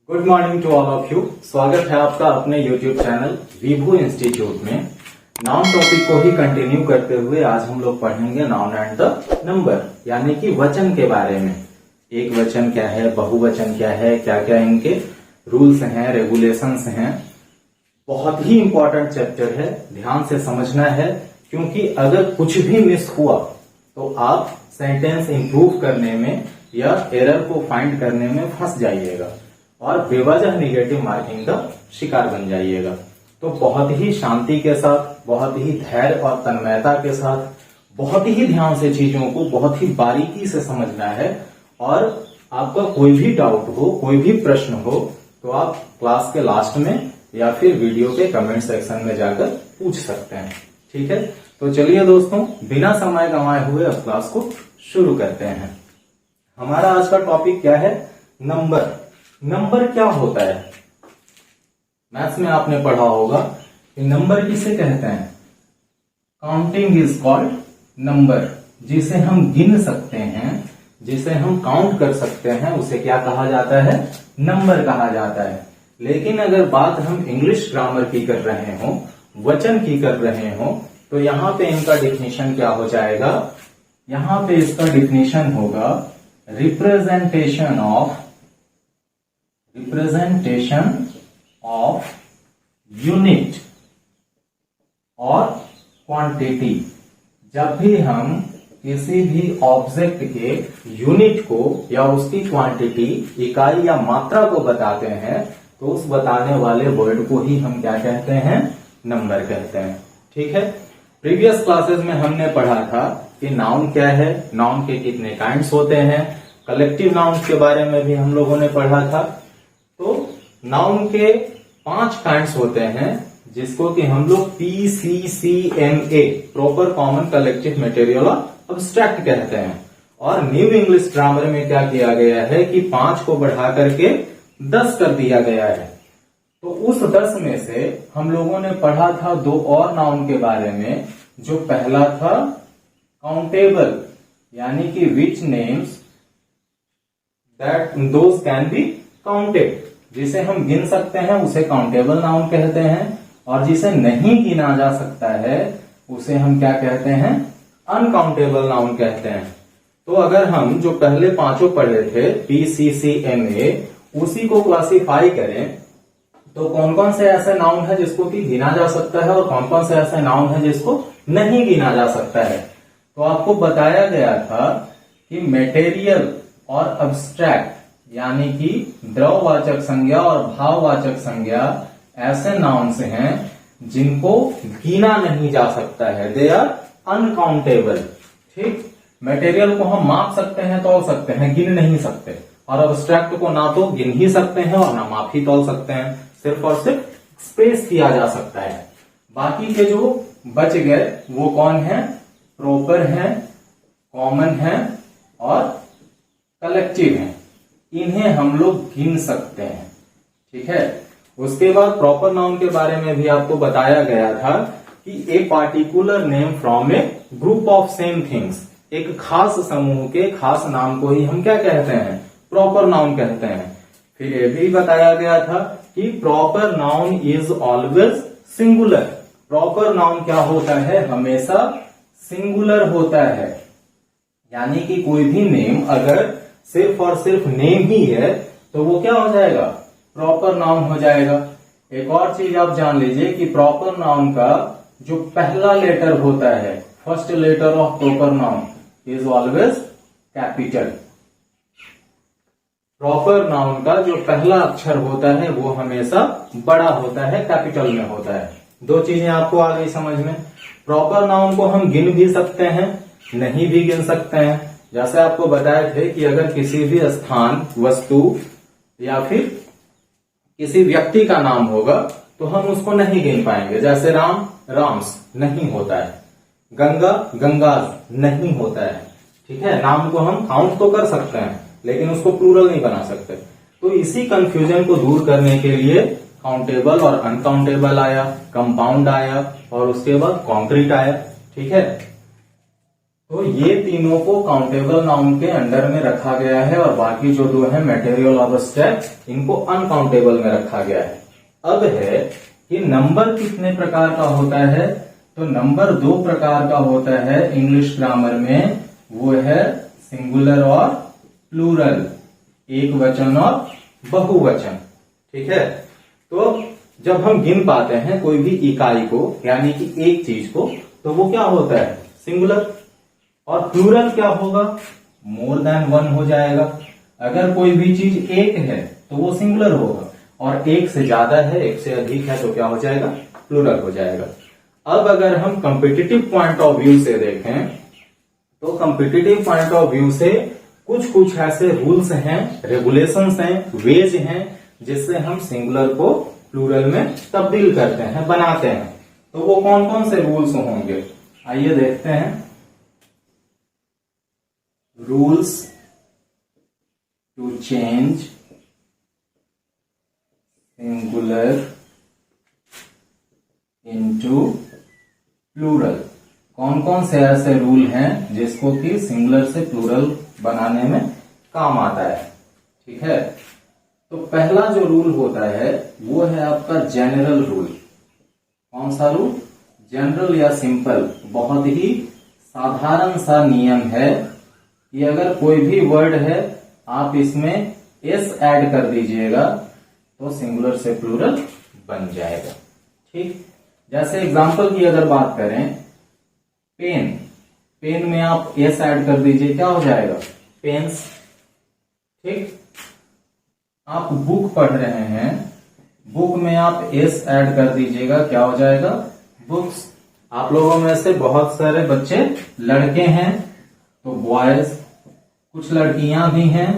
Good morning to all of you. स्वागत है आपका अपने यूट्यूब चैनल विभू इंस्टीट्यूट में। नाउन टॉपिक को ही कंटिन्यू करते हुए आज हम लोग पढ़ेंगे नाउन एंड द नंबर, यानी कि वचन के बारे में। एक वचन क्या है, बहुवचन क्या है, क्या क्या इनके रूल्स हैं, रेगुलेशंस हैं। बहुत ही इंपॉर्टेंट चैप्टर है, ध्यान से समझना है, क्योंकि अगर कुछ भी मिस हुआ तो आप सेंटेंस इंप्रूव करने में या एरर को फाइंड करने में फंस जाइएगा और बेवजह निगेटिव मार्किंग का शिकार बन जाइएगा। तो बहुत ही शांति के साथ, बहुत ही धैर्य और तन्मयता के साथ, बहुत ही ध्यान से चीजों को बहुत ही बारीकी से समझना है। और आपका कोई भी डाउट हो, कोई भी प्रश्न हो, तो आप क्लास के लास्ट में या फिर वीडियो के कमेंट सेक्शन में जाकर पूछ सकते हैं। ठीक है, तो चलिए दोस्तों, बिना समय गंवाए हुए अब क्लास को शुरू करते हैं। हमारा आज का टॉपिक क्या है? नंबर। नंबर क्या होता है? मैथ्स में आपने पढ़ा होगा कि नंबर किसे कहते हैं? Counting is called number. जिसे हम गिन सकते हैं, जिसे हम काउंट कर सकते हैं, उसे क्या कहा जाता है? नंबर कहा जाता है। लेकिन अगर बात हम इंग्लिश ग्रामर की कर रहे हो, वचन की कर रहे हो, तो यहां पे इनका डिफिनेशन क्या हो जाएगा? यहां पे इसका डिफिनेशन होगा रिप्रेजेंटेशन ऑफ यूनिट और क्वांटिटी। जब भी हम किसी भी ऑब्जेक्ट के यूनिट को या उसकी क्वांटिटी, इकाई या मात्रा को बताते हैं, तो उस बताने वाले वर्ड को ही हम क्या कहते हैं? नंबर कहते हैं। ठीक है, प्रीवियस क्लासेस में हमने पढ़ा था कि नाउन क्या है, नाउन के कितने काइंड्स होते हैं, कलेक्टिव नाउन के बारे में भी हम लोगों ने पढ़ा था। तो नाउन के 5 काइंड्स होते हैं, जिसको कि हम लोग PCCMA, proper common collective material abstract कहते हैं। और न्यू इंग्लिश ग्रामर में क्या किया गया है कि 5 को बढ़ा करके 10 कर दिया गया है। तो उस 10 में से हम लोगों ने पढ़ा था 2 और नाउन के बारे में। जो पहला था काउंटेबल, यानी कि which names that those can be counted. जिसे हम गिन सकते हैं उसे काउंटेबल नाउन कहते हैं, और जिसे नहीं गिना जा सकता है उसे हम क्या कहते हैं? अनकाउंटेबल नाउन कहते हैं। तो अगर हम जो पहले 5 पढ़े थे PCCMA, उसी को क्लासिफाई करें तो कौन कौन से ऐसे नाउन है जिसको कि गिना जा सकता है और कौन कौन से ऐसे नाउन है जिसको नहीं गिना जा सकता है। तो आपको बताया गया था कि मटेरियल और अब्स्ट्रैक्ट, यानी कि द्रववाचक संज्ञा और भाववाचक संज्ञा ऐसे नाउन्स हैं जिनको गिना नहीं जा सकता है। They are uncountable. ठीक, मटेरियल को हम माप सकते हैं, तौल सकते हैं, गिन नहीं सकते। और अब्स्ट्रैक्ट को ना तो गिन ही सकते हैं और ना माप ही तौल सकते हैं, सिर्फ और सिर्फ एक्सप्रेस किया जा सकता है। बाकी के जो बच गए वो कौन है? प्रॉपर है, कॉमन है और कलेक्टिव है। इन्हें हम लोग गिन सकते हैं। ठीक है, उसके बाद प्रॉपर नाउन के बारे में भी आपको बताया गया था कि a particular name from A group of same things. एक खास समूह के खास नाम को ही हम क्या कहते हैं? प्रॉपर नाउन कहते हैं। फिर ये भी बताया गया था कि proper noun is always singular. Proper noun क्या होता है? हमेशा सिंगुलर होता है। यानी कि कोई भी नेम अगर सिर्फ और सिर्फ नेम ही है तो वो क्या हो जाएगा? प्रॉपर नाउन हो जाएगा। एक और चीज आप जान लीजिए कि प्रॉपर नाउन का जो पहला लेटर होता है, first letter of proper noun is always capital. Proper noun का जो पहला अक्षर होता है वो हमेशा बड़ा होता है, कैपिटल में होता है। 2 चीजें आपको आ गई समझ में। प्रॉपर नाउन को हम गिन भी सकते हैं, नहीं भी गिन सकते हैं। जैसे आपको बताए थे कि अगर किसी भी स्थान, वस्तु या फिर किसी व्यक्ति का नाम होगा तो हम उसको नहीं गिन पाएंगे। जैसे राम, राम्स नहीं होता है, गंगा, गंगाज नहीं होता है। ठीक है, नाम को हम काउंट तो कर सकते हैं लेकिन उसको प्लूरल नहीं बना सकते। तो इसी कंफ्यूजन को दूर करने के लिए काउंटेबल और अनकाउंटेबल आया, कंपाउंड आया और उसके बाद कॉन्क्रीट आया। ठीक है, तो ये तीनों को काउंटेबल नाउन के अंडर में रखा गया है और बाकी जो दो है मटेरियल और स्टेप इनको अनकाउंटेबल में रखा गया है। अब है कि नंबर कितने प्रकार का होता है, तो नंबर दो प्रकार का होता है इंग्लिश ग्रामर में, वो है सिंगुलर और प्लूरल, एक वचन और बहुवचन। ठीक है, तो जब हम गिन पाते हैं कोई भी इकाई को यानी कि एक चीज को, तो वो क्या होता है सिंगुलर, और प्लूरल क्या होगा मोर देन वन हो जाएगा। अगर कोई भी चीज एक है तो वो सिंगुलर होगा, और एक से ज्यादा है, एक से अधिक है तो क्या हो जाएगा प्लूरल हो जाएगा। अब अगर हम कॉम्पिटिटिव पॉइंट ऑफ व्यू से देखें तो कॉम्पिटिटिव पॉइंट ऑफ व्यू से कुछ कुछ ऐसे रूल्स हैं, रेगुलेशंस हैं, वेज हैं जिससे हम सिंगुलर को प्लूरल में तब्दील करते हैं, बनाते हैं। तो वो कौन कौन से रूल्स होंगे आइए देखते हैं। Rules to change singular into plural, कौन कौन से ऐसे रूल हैं जिसको कि सिंगुलर से प्लूरल बनाने में काम आता है। ठीक है, तो पहला जो रूल होता है वो है आपका जनरल रूल। कौन सा रूल, जनरल या सिंपल, बहुत ही साधारण सा नियम है कि अगर कोई भी वर्ड है आप इसमें एस ऐड कर दीजिएगा तो सिंगुलर से प्लूरल बन जाएगा। ठीक, जैसे एग्जांपल की अगर बात करें, पेन, पेन में आप एस ऐड कर दीजिए, क्या हो जाएगा पेन्स। ठीक, आप बुक पढ़ रहे हैं, बुक में आप एस ऐड कर दीजिएगा, क्या हो जाएगा बुक्स। आप लोगों में से बहुत सारे बच्चे लड़के हैं तो बॉयज, कुछ लड़कियां भी हैं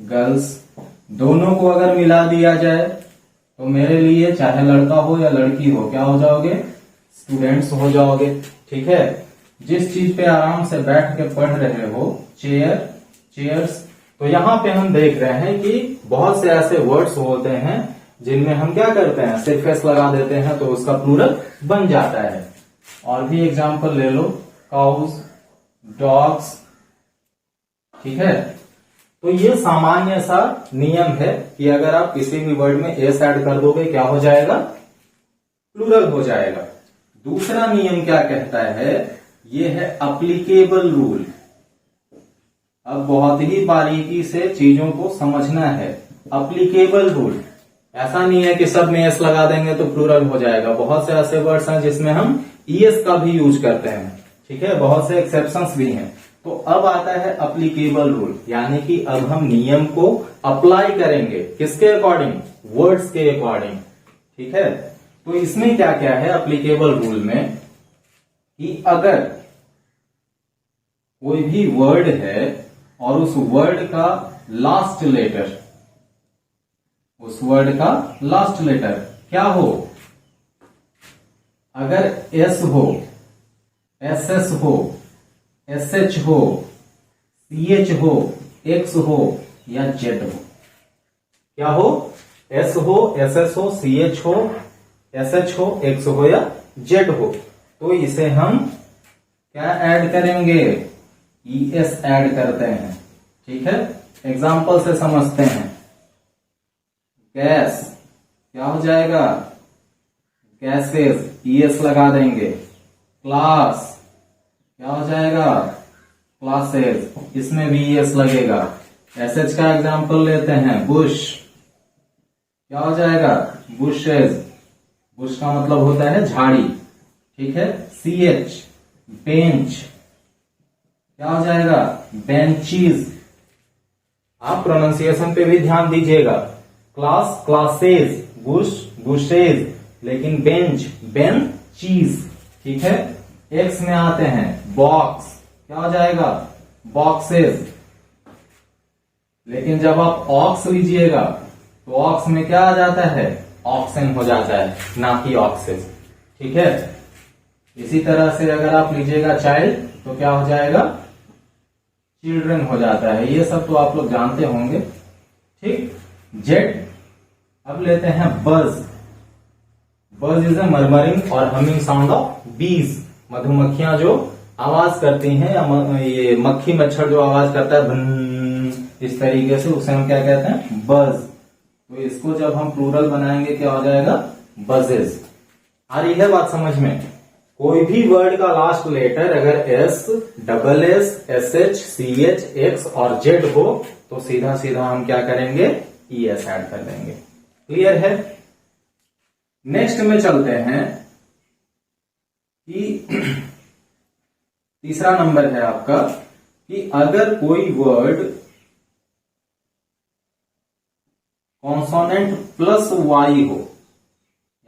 गर्ल्स, दोनों को अगर मिला दिया जाए तो मेरे लिए चाहे लड़का हो या लड़की हो क्या हो जाओगे स्टूडेंट्स हो जाओगे। ठीक है, जिस चीज पे आराम से बैठ के पढ़ रहे हो, चेयर, चेयर्स। तो यहाँ पे हम देख रहे हैं कि बहुत से ऐसे वर्ड्स होते हैं जिनमें हम क्या करते हैं सिर्फ एस लगा देते हैं तो उसका प्लूरल बन जाता है। और भी एग्जांपल ले लो, काउज, डॉग्स। ठीक है, तो ये सामान्य सा नियम है कि अगर आप किसी भी वर्ड में एस ऐड कर दोगे क्या हो जाएगा प्लूरल हो जाएगा। दूसरा नियम क्या कहता है, ये है अप्लीकेबल रूल। अब बहुत ही बारीकी से चीजों को समझना है। अप्लीकेबल रूल, ऐसा नहीं है कि सब में एस लगा देंगे तो प्लूरल हो जाएगा। बहुत से ऐसे वर्ड्स हैं जिसमें हम ईएस का भी यूज करते हैं। ठीक है, बहुत से एक्सेप्शंस भी हैं। तो अब आता है अप्लीकेबल रूल, यानी कि अब हम नियम को अप्लाई करेंगे किसके अकॉर्डिंग, वर्ड्स के अकॉर्डिंग। ठीक है, तो इसमें क्या क्या है अप्लीकेबल रूल में कि अगर कोई भी वर्ड है और उस वर्ड का लास्ट लेटर, उस वर्ड का लास्ट लेटर क्या हो, अगर एस हो, एस एस हो, एस एच हो, सी एच हो, एक्स हो या जेड हो, क्या हो एस हो, एस एस हो, सी एच हो, एस एच हो, एक्स हो या जेड हो, तो इसे हम क्या ऐड करेंगे ई एस ऐड करते हैं। ठीक है, एग्जाम्पल से समझते हैं। गैस क्या हो जाएगा गैसेस, ई एस लगा देंगे। क्लास क्या हो जाएगा क्लासेस, इसमें भी एस लगेगा। एसएच का एग्जांपल लेते हैं, बुश क्या हो जाएगा बुशेज, बुश का मतलब होता है झाड़ी। ठीक है, सी एच बेंच क्या हो जाएगा बेंचीज। आप प्रोनाउंसिएशन पे भी ध्यान दीजिएगा। क्लास क्लासेज, बुश बुशेज, लेकिन बेंच बेंचीज। ठीक है, एक्स में आते हैं बॉक्स क्या हो जाएगा बॉक्सेस, लेकिन जब आप ऑक्स लीजिएगा तो ऑक्स में क्या आ जाता है ऑक्सन हो जाता है, ना कि ऑक्सेस। ठीक है, इसी तरह से अगर आप लीजिएगा चाइल्ड तो क्या हो जाएगा चिल्ड्रन हो जाता है। ये सब तो आप लोग जानते होंगे। ठीक, जेड। अब लेते हैं बज। बज इज ए मरमरिंग और हमिंग साउंड ऑफ बीज, मधुमक्खियां जो आवाज करती हैं, या ये मक्खी मच्छर जो आवाज करता है भन, इस तरीके से, उसे हम क्या कहते हैं? बज। तो इसको जब हम प्लूरल बनाएंगे क्या हो जाएगा? बजेस। आ रही है बात समझ में? कोई भी वर्ड का लास्ट लेटर अगर S, double S, S H, C H, X और जेड हो तो सीधा सीधा हम क्या करेंगे? ई एस ऐड कर देंगे। क्लियर है? नेक्स्ट में चलते हैं कि तीसरा नंबर है आपका कि अगर कोई वर्ड कॉन्सोनेंट प्लस वाई हो,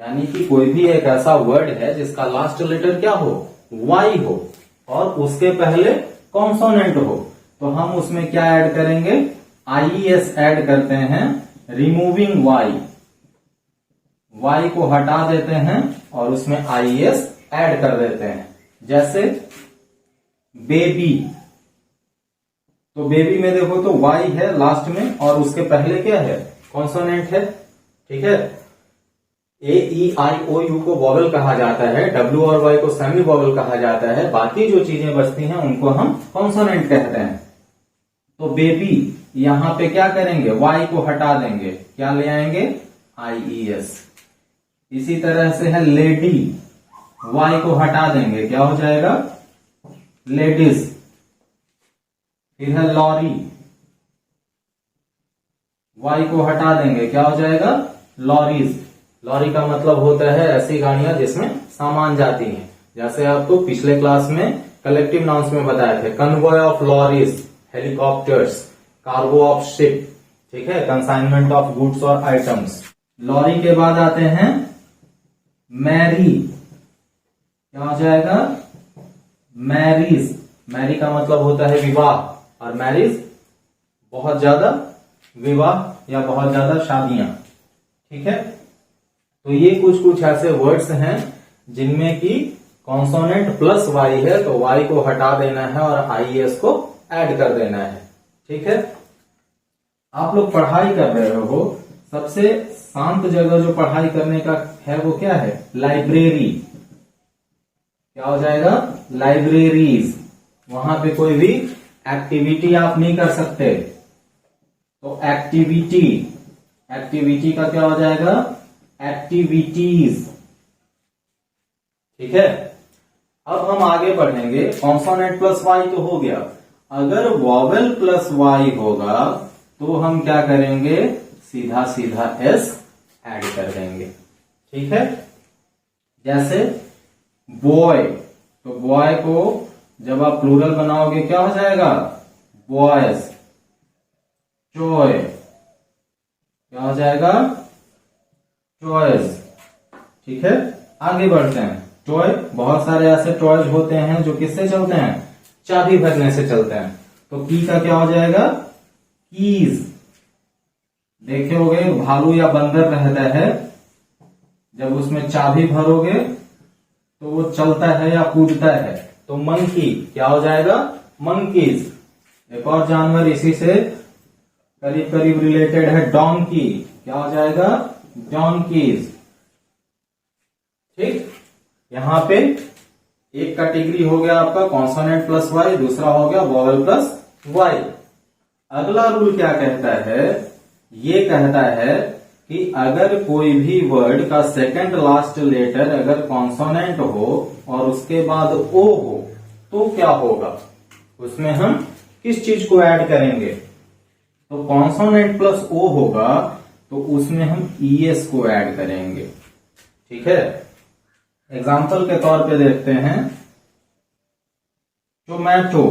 यानी कि कोई भी एक ऐसा वर्ड है जिसका लास्ट लेटर क्या हो? वाई हो, और उसके पहले कॉन्सोनेंट हो, तो हम उसमें क्या ऐड करेंगे? आईएस ऐड करते हैं, रिमूविंग वाई। वाई को हटा देते हैं और उसमें आईएस ऐड कर देते हैं। जैसे बेबी, तो बेबी में देखो तो वाई है लास्ट में और उसके पहले क्या है? कॉन्सोनेंट है। ठीक है? ए ई आई ओ यू को वॉवेल कहा जाता है, डब्ल्यू और वाई को सेमी वॉवेल कहा जाता है, बाकी जो चीजें बचती हैं उनको हम कॉन्सोनेंट कहते हैं। तो बेबी यहां पे क्या करेंगे? वाई को हटा देंगे, क्या ले आएंगे? आई ई एस। इसी तरह से है लेडी, वाई को हटा देंगे, क्या हो जाएगा? लेडीज। फिर है लॉरी, वाई को हटा देंगे, क्या हो जाएगा? लॉरीज। लॉरी का मतलब होता है ऐसी गाड़ियां जिसमें सामान जाती हैं। जैसे आपको पिछले क्लास में कलेक्टिव नाउन्स में बताए थे, convoy of lorries, helicopters, cargo of ship, ठीक है, कंसाइनमेंट ऑफ गुड्स और आइटम्स। लॉरी के बाद आते हैं मैरी, क्या हो जाएगा? मैरिज। मैरी का मतलब होता है विवाह, और मैरिज बहुत ज्यादा विवाह या बहुत ज्यादा शादियां। ठीक है? तो ये कुछ कुछ ऐसे वर्ड्स हैं जिनमें कि कॉन्सोनेंट प्लस वाई है, तो वाई को हटा देना है और आईएस को ऐड कर देना है। ठीक है? आप लोग पढ़ाई कर रहे हो, सबसे शांत जगह जो पढ़ाई करने का है वो क्या है? लाइब्रेरी। क्या हो जाएगा? लाइब्रेरीज। वहां पे कोई भी एक्टिविटी आप नहीं कर सकते, तो एक्टिविटी, एक्टिविटी का क्या हो जाएगा? एक्टिविटीज। ठीक है? अब हम आगे बढ़ेंगे। कॉन्सोनेंट प्लस वाई तो हो गया, अगर वॉवेल प्लस वाई होगा तो हम क्या करेंगे? सीधा सीधा एस ऐड कर देंगे। ठीक है? जैसे बॉय, तो बॉय को जब आप प्लूरल बनाओगे क्या हो जाएगा? बॉयज। टॉय, क्या हो जाएगा? टॉयज। ठीक है? आगे बढ़ते हैं। टॉय, बहुत सारे ऐसे टॉयज होते हैं जो किससे चलते हैं? चाबी भरने से चलते हैं। तो की का क्या हो जाएगा? कीज। देखे होगे भालू या बंदर रहता है, जब उसमें चाबी भरोगे तो वो चलता है या कूदता है, तो मंकी, क्या हो जाएगा? मंकीज। एक और जानवर इसी से करीब करीब रिलेटेड है, डोंकी, क्या हो जाएगा? डोंकीज। ठीक? यहां पे एक कैटेगरी हो गया आपका कॉन्सोनेंट प्लस वाई, दूसरा हो गया वॉवेल प्लस वाई। अगला रूल क्या कहता है? ये कहता है कि अगर कोई भी वर्ड का सेकंड लास्ट लेटर अगर कॉन्सोनेंट हो और उसके बाद ओ हो तो क्या होगा? उसमें हम किस चीज को ऐड करेंगे? तो कॉन्सोनेंट प्लस ओ होगा तो उसमें हम ईएस को ऐड करेंगे। ठीक है? एग्जाम्पल के तौर पे देखते हैं, टोमेटो,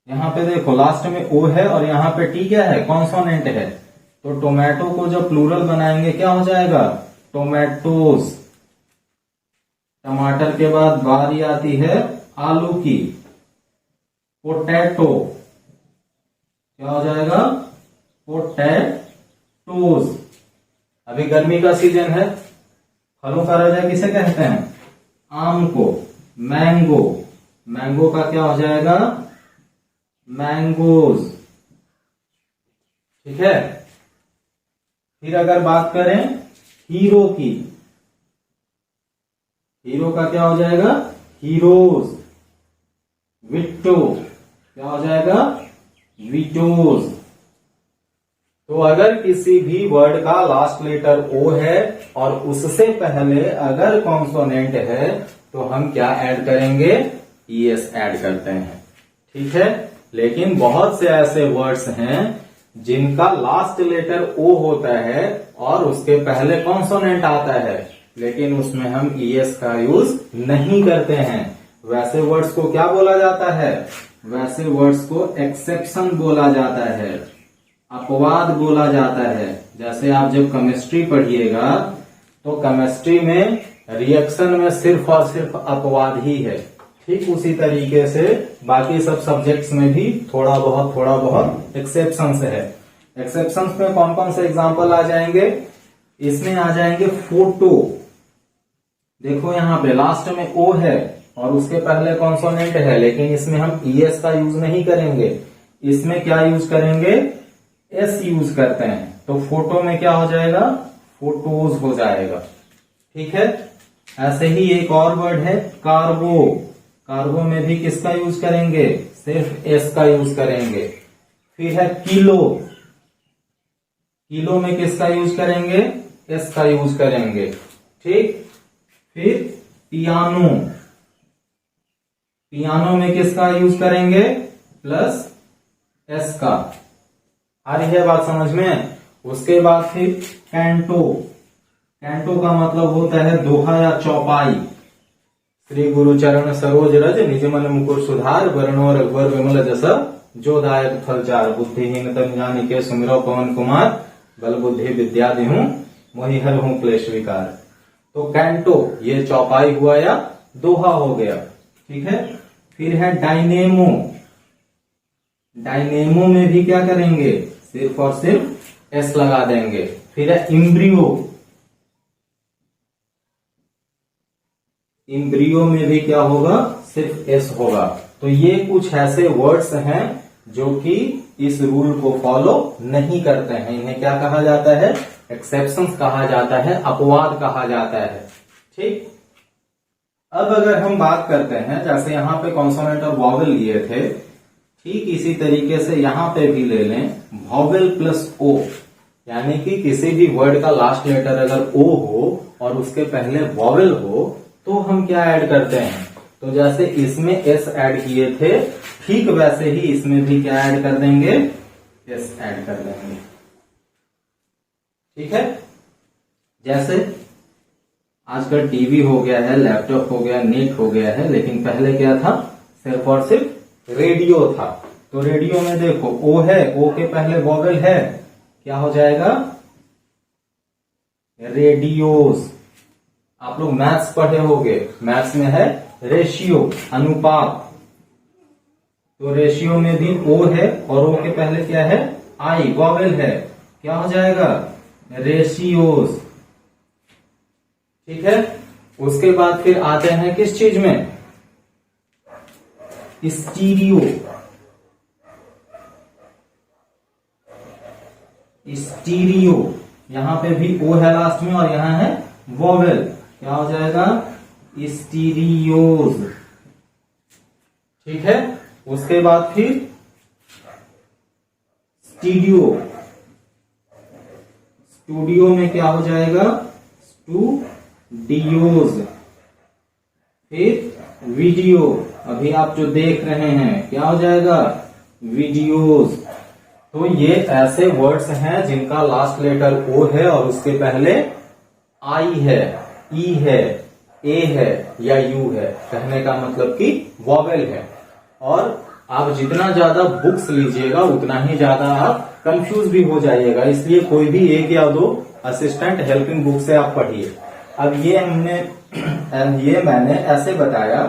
यहां पे देखो लास्ट में ओ है और यहां पे टी क्या है? कॉन्सोनेंट है। तो टोमेटो को जब प्लूरल बनाएंगे क्या हो जाएगा? टोमेटोज। टमाटर के बाद बारी आती है आलू की, पोटैटो, क्या हो जाएगा? पोटैटोज। अभी गर्मी का सीजन है, फलों का राजा किसे कहते हैं? आम को। मैंगो, मैंगो का क्या हो जाएगा? मैंगोज। ठीक है? फिर अगर बात करें हीरो की, हीरो का क्या हो जाएगा? हीरोज, विट्टो, क्या हो जाएगा, विटोज। तो अगर किसी भी वर्ड का लास्ट लेटर ओ है और उससे पहले अगर कॉन्सोनेंट है तो हम क्या ऐड करेंगे, ईएस ऐड करते हैं, ठीक है। लेकिन बहुत से ऐसे वर्ड्स हैं जिनका लास्ट लेटर ओ होता है और उसके पहले कॉन्सोनेंट आता है, लेकिन उसमें हम ईएस का यूज नहीं करते हैं। वैसे वर्ड्स को क्या बोला जाता है, वैसे वर्ड्स को एक्सेप्शन बोला जाता है, अपवाद बोला जाता है। जैसे आप जब केमिस्ट्री पढ़िएगा तो केमिस्ट्री में रिएक्शन में सिर्फ और सिर्फ अपवाद ही है, ठीक उसी तरीके से बाकी सब सब्जेक्ट्स में भी थोड़ा बहुत एक्सेप्शंस है। एक्सेप्शंस में कौन कौन से एग्जांपल आ जाएंगे, इसमें आ जाएंगे फोटो। देखो यहाँ पे लास्ट में ओ है और उसके पहले कॉन्सोनेंट है, लेकिन इसमें हम ईएस का यूज नहीं करेंगे, इसमें क्या यूज करेंगे, एस यूज करते हैं। तो फोटो में क्या हो जाएगा, फोटोज हो जाएगा, ठीक है। ऐसे ही एक और वर्ड है कार्गो। कार्गो में भी किसका यूज करेंगे, सिर्फ एस का यूज करेंगे। फिर है किलो, किलो में किसका यूज करेंगे, एस का यूज करेंगे, ठीक। फिर पियानो, पियानो में किसका यूज करेंगे, प्लस एस का। आ रही है बात समझ में। उसके बाद फिर कैंटो, कैंटो का मतलब होता है दोहा या चौपाई। श्री गुरु चरण सरोज रज निज मन मुकुर सुधार, वरणो रघुवर विमल जस जो दायक फल चार, बुद्धिहीन तन जानि के सुमिरो पवन कुमार, बल बुद्धि विद्या दिहूं मोहि हर हूं क्लेश विकार। तो कैंटो ये चौपाई हुआ या दोहा हो गया, ठीक है। फिर है डायनेमो, डायनेमो में भी क्या करेंगे, सिर्फ और सिर्फ एस लगा देंगे। फिर है इम्ब्रियो, इम्ब्रियो में भी क्या होगा, सिर्फ एस होगा। तो ये कुछ ऐसे वर्ड्स हैं जो कि इस रूल को फॉलो नहीं करते हैं, इन्हें क्या कहा जाता है, एक्सेप्शंस कहा जाता है, अपवाद कहा जाता है, ठीक। अब अगर हम बात करते हैं, जैसे यहां पे कॉन्सोनेंट और वॉवेल लिए थे, ठीक इसी तरीके से यहां पे भी ले लें वॉवेल प्लस ओ, यानी कि किसी भी वर्ड का लास्ट लेटर अगर ओ हो और उसके पहले वॉवेल हो तो हम क्या ऐड करते हैं। तो जैसे इसमें एस ऐड किए थे, ठीक वैसे ही इसमें भी क्या ऐड कर देंगे, एस ऐड कर देंगे, ठीक है। जैसे आजकल टीवी हो गया है, लैपटॉप हो गया, नेट हो गया है, लेकिन पहले क्या था, सिर्फ और सिर्फ रेडियो था। तो रेडियो में देखो ओ है, ओ के पहले वॉवेल है, क्या हो जाएगा, रेडियोस। आप लोग मैथ्स पढ़े होंगे, मैथ्स में है रेशियो, अनुपात। तो रेशियो में भी ओ है और ओ के पहले क्या है, आई, वॉवेल है, क्या हो जाएगा, रेशियोस, ठीक है। उसके बाद फिर आते हैं किस चीज में, स्टीरियो, स्टीरियो। यहां पे भी ओ है लास्ट में और यहां है वॉवेल, क्या हो जाएगा, स्टीरियोज, ठीक है। उसके बाद फिर स्टूडियो, स्टूडियो में क्या हो जाएगा, स्टूडियोज। फिर वीडियो, अभी आप जो देख रहे हैं, क्या हो जाएगा, वीडियोज। तो ये ऐसे वर्ड्स हैं जिनका लास्ट लेटर ओ है और उसके पहले आई है, ई है, ए है या यू है, कहने का मतलब कि वॉवेल है। और आप जितना ज्यादा बुक्स लीजिएगा उतना ही ज्यादा आप कंफ्यूज भी हो जाइएगा, इसलिए कोई भी एक या दो असिस्टेंट हेल्पिंग बुक से आप पढ़िए। अब ये मैंने ऐसे बताया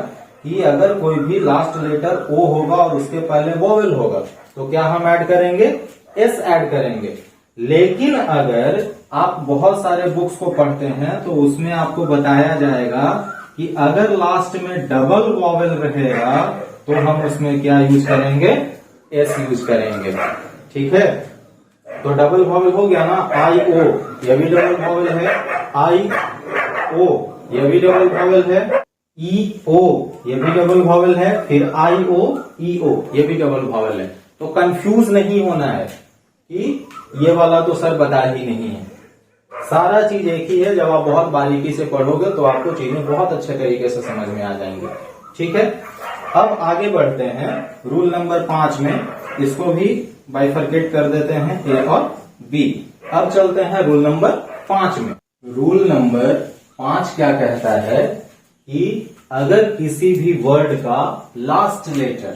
कि अगर कोई भी लास्ट लेटर ओ होगा और उसके पहले वॉवेल होगा तो क्या हम ऐड करेंगे, एस ऐड करेंगे। लेकिन अगर आप बहुत सारे बुक्स को पढ़ते हैं तो उसमें आपको बताया जाएगा कि अगर लास्ट में डबल वॉवेल रहेगा तो हम उसमें क्या यूज करेंगे, एस यूज करेंगे, ठीक है। तो डबल वॉवेल हो गया ना, आई ओ, यह भी डबल वॉवेल है, आई ओ, यह भी डबल वॉवेल है, ई ओ ये भी डबल वॉवेल है, फिर आई ओ ई ओ ये भी डबल वॉवेल है। तो कंफ्यूज नहीं होना है कि ये वाला तो सर बता ही नहीं है, सारा चीज एक ही है। जब आप बहुत बारीकी से पढ़ोगे तो आपको चीजें बहुत अच्छे तरीके से समझ में आ जाएंगी। ठीक है, अब आगे बढ़ते हैं रूल नंबर 5 में, इसको भी बाइफरकेट कर देते हैं ए और बी। अब चलते हैं रूल नंबर 5 में। रूल नंबर 5 क्या कहता है कि अगर किसी भी वर्ड का लास्ट लेटर,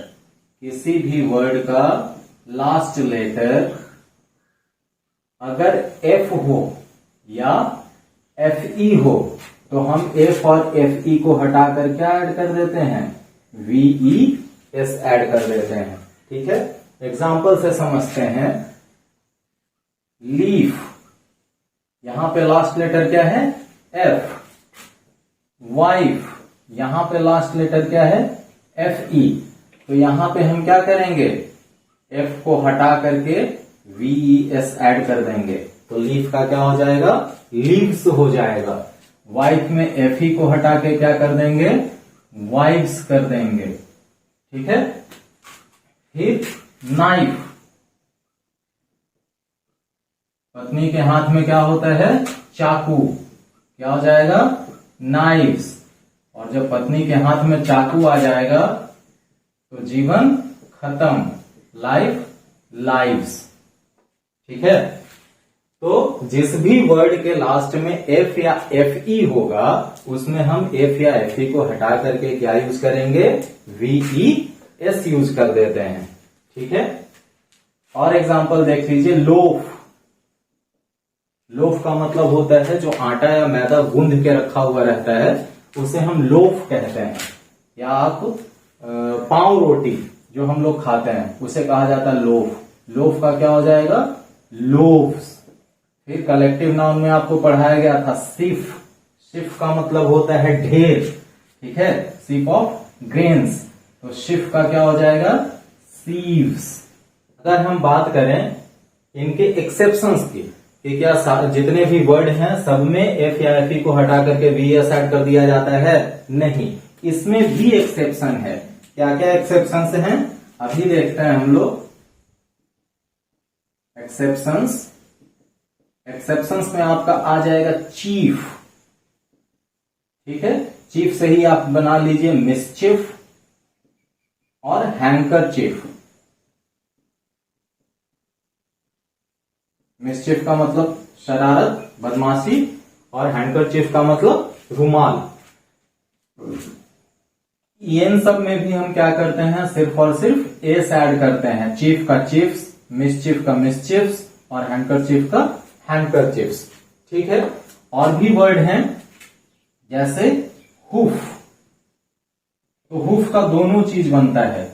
किसी भी वर्ड का लास्ट लेटर अगर एफ हो या एफ ई हो तो हम एफ और एफ ई को हटाकर क्या ऐड कर देते हैं, वीई एस ऐड कर देते हैं। ठीक है, एग्जाम्पल से समझते हैं। लीफ, यहां पे लास्ट लेटर क्या है, एफ। वाइफ, यहां पे लास्ट लेटर क्या है, एफ ई। तो यहां पे हम क्या करेंगे, एफ को हटा करके वीई एस ऐड कर देंगे, तो लीफ का क्या हो जाएगा, लीव्स हो जाएगा। वाइफ में एफ ई को हटा के क्या कर देंगे, वाइव्स कर देंगे। ठीक है, फिर नाइफ, पत्नी के हाथ में क्या होता है, चाकू, क्या हो जाएगा, नाइव्स। और जब पत्नी के हाथ में चाकू आ जाएगा तो जीवन खत्म, लाइफ लाइव्स। ठीक है, तो जिस भी वर्ड के लास्ट में एफ या एफ ई होगा उसमें हम एफ या एफ ई को हटा करके क्या यूज करेंगे, वीई एस यूज कर देते हैं। ठीक है, और एग्जांपल देख लीजिए। लोफ, लोफ का मतलब होता है जो आटा या मैदा गूंद के रखा हुआ रहता है उसे हम लोफ कहते हैं। या आप पाव रोटी जो हम लोग खाते हैं उसे कहा जाता है लोफ। लोफ का क्या हो जाएगा, लोव्स। फिर कलेक्टिव नाउन में आपको पढ़ाया गया था सिफ। सिफ का मतलब होता है ढेर। ठीक है, सिप ऑफ ग्रेन्स, तो शिफ का क्या हो जाएगा, सीव्स। अगर हम बात करें इनके एक्सेप्शंस की कि क्या जितने भी वर्ड हैं सब में एफ या एफ ई को हटा करके वी एस ऐड कर दिया जाता है, नहीं, इसमें भी एक्सेप्शन है। क्या क्या एक्सेप्शंस हैं अभी देखते हैं हम लोग। एक्सेप्शंस, एक्सेप्शंस में आपका आ जाएगा चीफ। ठीक है, चीफ से ही आप बना लीजिए मिसचिफ और हैंकरचीफ। मिसचिफ का मतलब शरारत, बदमाशी, और हैंकरचीफ का मतलब रुमाल। इन सब में भी हम क्या करते हैं, सिर्फ और सिर्फ एस ऐड करते हैं। चीफ का चीफ्स, मिसचिफ का मिसचिफ्स और हैंकरचीफ का हैंकरचीफ्स। ठीक है, और भी वर्ड हैं जैसे हुफ, तो हुफ का दोनों चीज बनता है,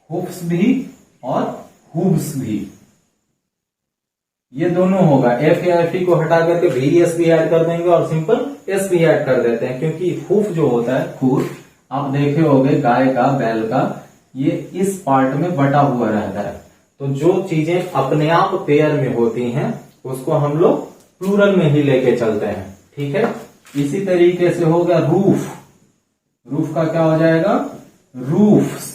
हुफ्स भी और हुब्स भी। ये दोनों होगा, एफ या एफ ई को हटा करके वी एस भी ऐड कर देंगे और सिंपल एस भी ऐड कर देते हैं, क्योंकि हुफ जो होता है, खुर, आप देखे होंगे गाय का, बैल का, ये इस पार्ट में बटा हुआ रहता है। तो जो चीजें अपने आप पेयर में होती हैं उसको हम लोग प्लूरल में ही लेके चलते हैं। ठीक है, इसी तरीके से हो गया रूफ। रूफ का क्या हो जाएगा, रूफ्स।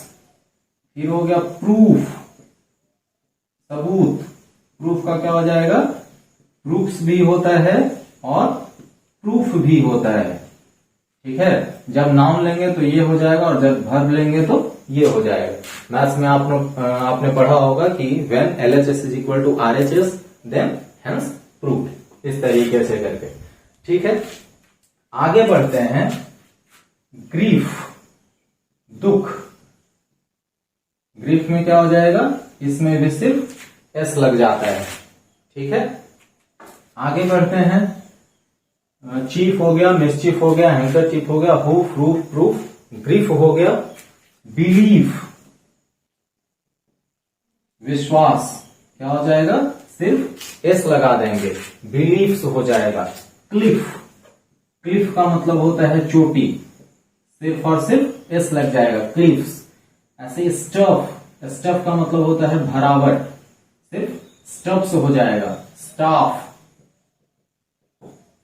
फिर हो गया प्रूफ, सबूत। प्रूफ का क्या हो जाएगा, प्रूफ्स भी होता है और प्रूफ भी होता है। ठीक है, जब नाउन लेंगे तो ये हो जाएगा और जब वर्ब लेंगे तो ये हो जाएगा। मैथ्स में आपने पढ़ा होगा कि when LHS is equal to RHS then hence proved, इस तरीके से करके। ठीक है, आगे बढ़ते हैं। ग्रीफ, दुख। ग्रीफ में क्या हो जाएगा, इसमें भी सिर्फ एस लग जाता है। ठीक है, आगे बढ़ते हैं। चीफ हो गया, मिसचीफ हो गया, हैंकरचीफ हो गया, हुफ, रूफ, प्रूफ, ग्रीफ हो गया। बिलीव, विश्वास, क्या हो जाएगा, सिर्फ एस लगा देंगे, बिलीव्स हो जाएगा। क्लिफ, क्लिफ का मतलब होता है चोटी, सिर्फ और सिर्फ एस लग जाएगा, क्लिफ्स। ऐसे स्टफ, स्टफ का मतलब होता है भरावट, सिर्फ स्टफ्स हो जाएगा। Staff,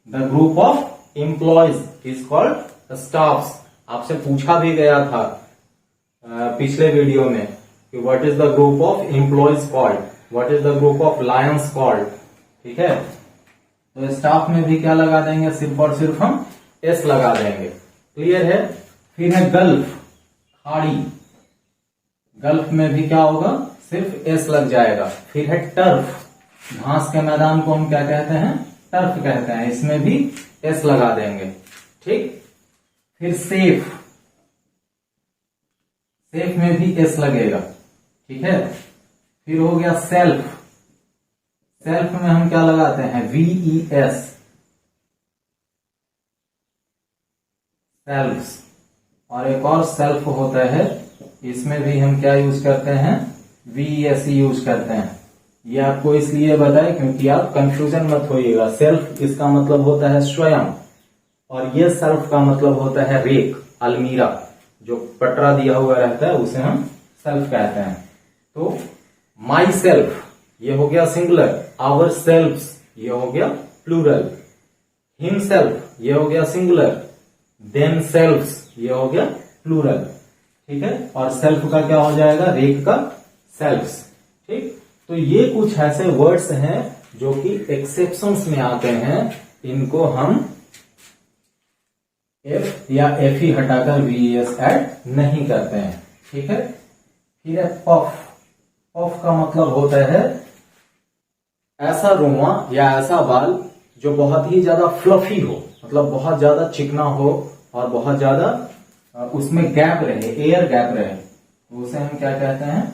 the group of employees is called staffs, आपसे पूछा भी गया था पिछले वीडियो में कि what is the group of employees called, what is the group of Lions called. ठीक है, तो स्टाफ में भी क्या लगा देंगे, सिर्फ और सिर्फ हम एस लगा देंगे। क्लियर है। फिर है गल्फ, खाड़ी, गल्फ में भी क्या होगा, सिर्फ एस लग जाएगा। फिर है टर्फ, घास के मैदान को हम क्या कहते हैं, टर्फ कहते हैं, इसमें भी एस लगा देंगे। ठीक। फिर सेफ, सेफ में भी एस लगेगा। ठीक है। फिर हो गया सेल्फ, सेल्फ में हम क्या लगाते हैं, VES, सेल्फ्स। और एक और सेल्फ होता है, इसमें भी हम क्या यूज करते हैं, VES यूज करते हैं। ये आपको इसलिए बताए क्योंकि आप कंफ्यूजन मत होइएगा। सेल्फ इसका मतलब होता है स्वयं, और ये सेल्फ का मतलब होता है रेक, अलमीरा, जो पटरा दिया हुआ रहता है उसे हम सेल्फ कहते हैं। तो माई सेल्फ ये हो गया सिंगुलर, आवर सेल्फ्स ये हो गया प्लूरल, हिम सेल्फ ये हो गया सिंगुलर, देम सेल्फ्स ये हो गया प्लूरल। ठीक है। और सेल्फ का क्या हो जाएगा, रेक का सेल्फ्स। ठीक। तो ये कुछ ऐसे वर्ड्स हैं जो कि एक्सेप्शंस में आते हैं, इनको हम एफ या एफ ही हटाकर VES ऐड नहीं करते हैं। ठीक है। फिर है पफ, पफ का मतलब होता है ऐसा रोमा या ऐसा बाल जो बहुत ही ज्यादा फ्लफी हो, मतलब बहुत ज्यादा चिकना हो और बहुत ज्यादा उसमें गैप रहे, एयर गैप रहे, तो उसे हम क्या कहते हैं,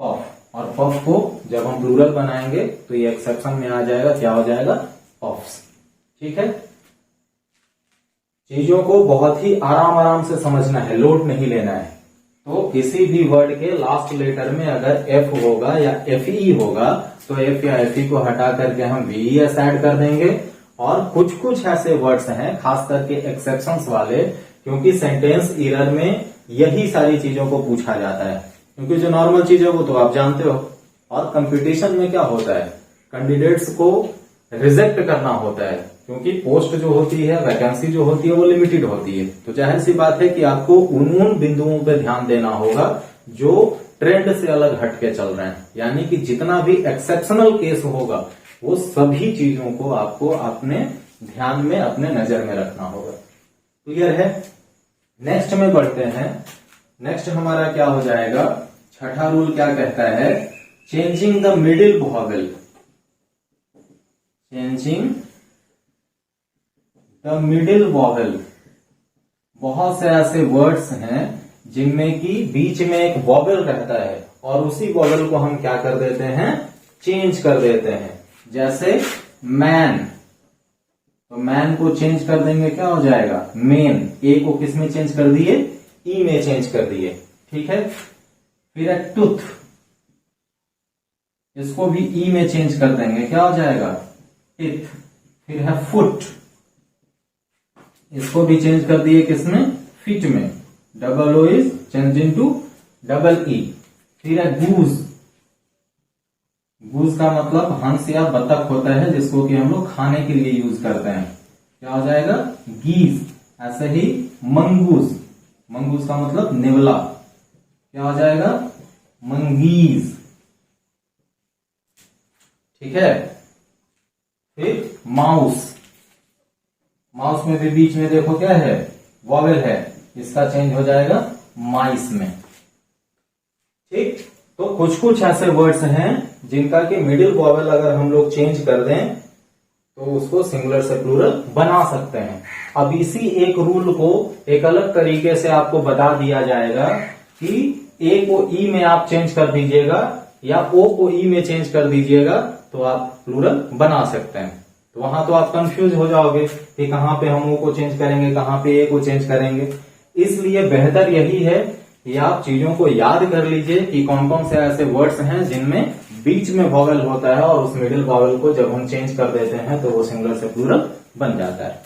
पफ। और पफ को जब हम प्लूरल बनाएंगे तो ये एक्सेप्शन में आ जाएगा, क्या हो जाएगा, पफ्स। ठीक है। चीजों को बहुत ही आराम आराम से समझना है, लोड नहीं लेना है। तो किसी भी वर्ड के लास्ट लेटर में अगर एफ होगा या FE होगा तो एफ या FE को हटा करके हम VES ऐड कर देंगे। और कुछ कुछ ऐसे वर्ड्स हैं खास करके एक्सेप्शंस वाले, क्योंकि सेंटेंस एरर में यही सारी चीजों को पूछा जाता है, क्योंकि जो नॉर्मल चीज है वो तो आप जानते हो। और कंपटीशन में क्या होता है, कैंडिडेट्स को रिजेक्ट करना होता है, क्योंकि पोस्ट जो होती है, वैकेंसी जो होती है वो लिमिटेड होती है। तो जाहिर सी बात है कि आपको उन बिंदुओं पे ध्यान देना होगा जो ट्रेंड से अलग हटके चल रहे हैं, यानी कि जितना भी एक्सेप्शनल केस होगा वो सभी चीजों को आपको अपने ध्यान में, अपने नजर में रखना होगा। क्लियर है। नेक्स्ट में बढ़ते हैं। नेक्स्ट हमारा क्या हो जाएगा, छठा रूल क्या कहता है, changing the middle vowel, changing the middle vowel. बहुत से ऐसे वर्ड्स हैं जिनमें कि बीच में एक वॉवेल रहता है और उसी वॉवेल को हम क्या कर देते हैं, चेंज कर देते हैं। जैसे मैन, तो मैन को चेंज कर देंगे, क्या हो जाएगा, मेन। ए को किस में चेंज कर दिए, ई में चेंज कर दिए। ठीक है। फिर है टूथ, इसको भी ई में चेंज कर देंगे, क्या हो जाएगा, टिथ। फिर है फुट, इसको भी चेंज कर दिए किसमें, फीट में, double O is change into double E. फिर है गूज, गूज का मतलब हंस या बतख होता है, जिसको कि हम लोग खाने के लिए यूज करते हैं, क्या हो जाएगा, गीज। ऐसे ही मंगूज, मंगूज का मतलब नेवला, क्या हो जाएगा, मंगीज। ठीक है। फिर माउस, माउस में भी बीच में देखो क्या है, वॉवेल है, इसका चेंज हो जाएगा माइस में। ठीक। तो कुछ कुछ ऐसे वर्ड्स हैं जिनका कि मिडिल वॉवेल अगर हम लोग चेंज कर दें तो उसको सिंगुलर से प्लूरल बना सकते हैं। अब इसी एक रूल को एक अलग तरीके से आपको बता दिया जाएगा कि ए को ई में आप चेंज कर दीजिएगा या ओ को ई में चेंज कर दीजिएगा तो आप प्लूरल बना सकते हैं। तो वहां तो आप कंफ्यूज हो जाओगे कि कहां पे हम ओ को चेंज करेंगे, कहां पे ए को चेंज करेंगे। इसलिए बेहतर यही है कि आप चीजों को याद कर लीजिए कि कौन कौन से ऐसे वर्ड्स हैं जिनमें बीच में वॉवेल होता है और उस मिडिल वॉवेल को जब हम चेंज कर देते हैं तो वो सिंगुलर से प्लूरल बन जाता है।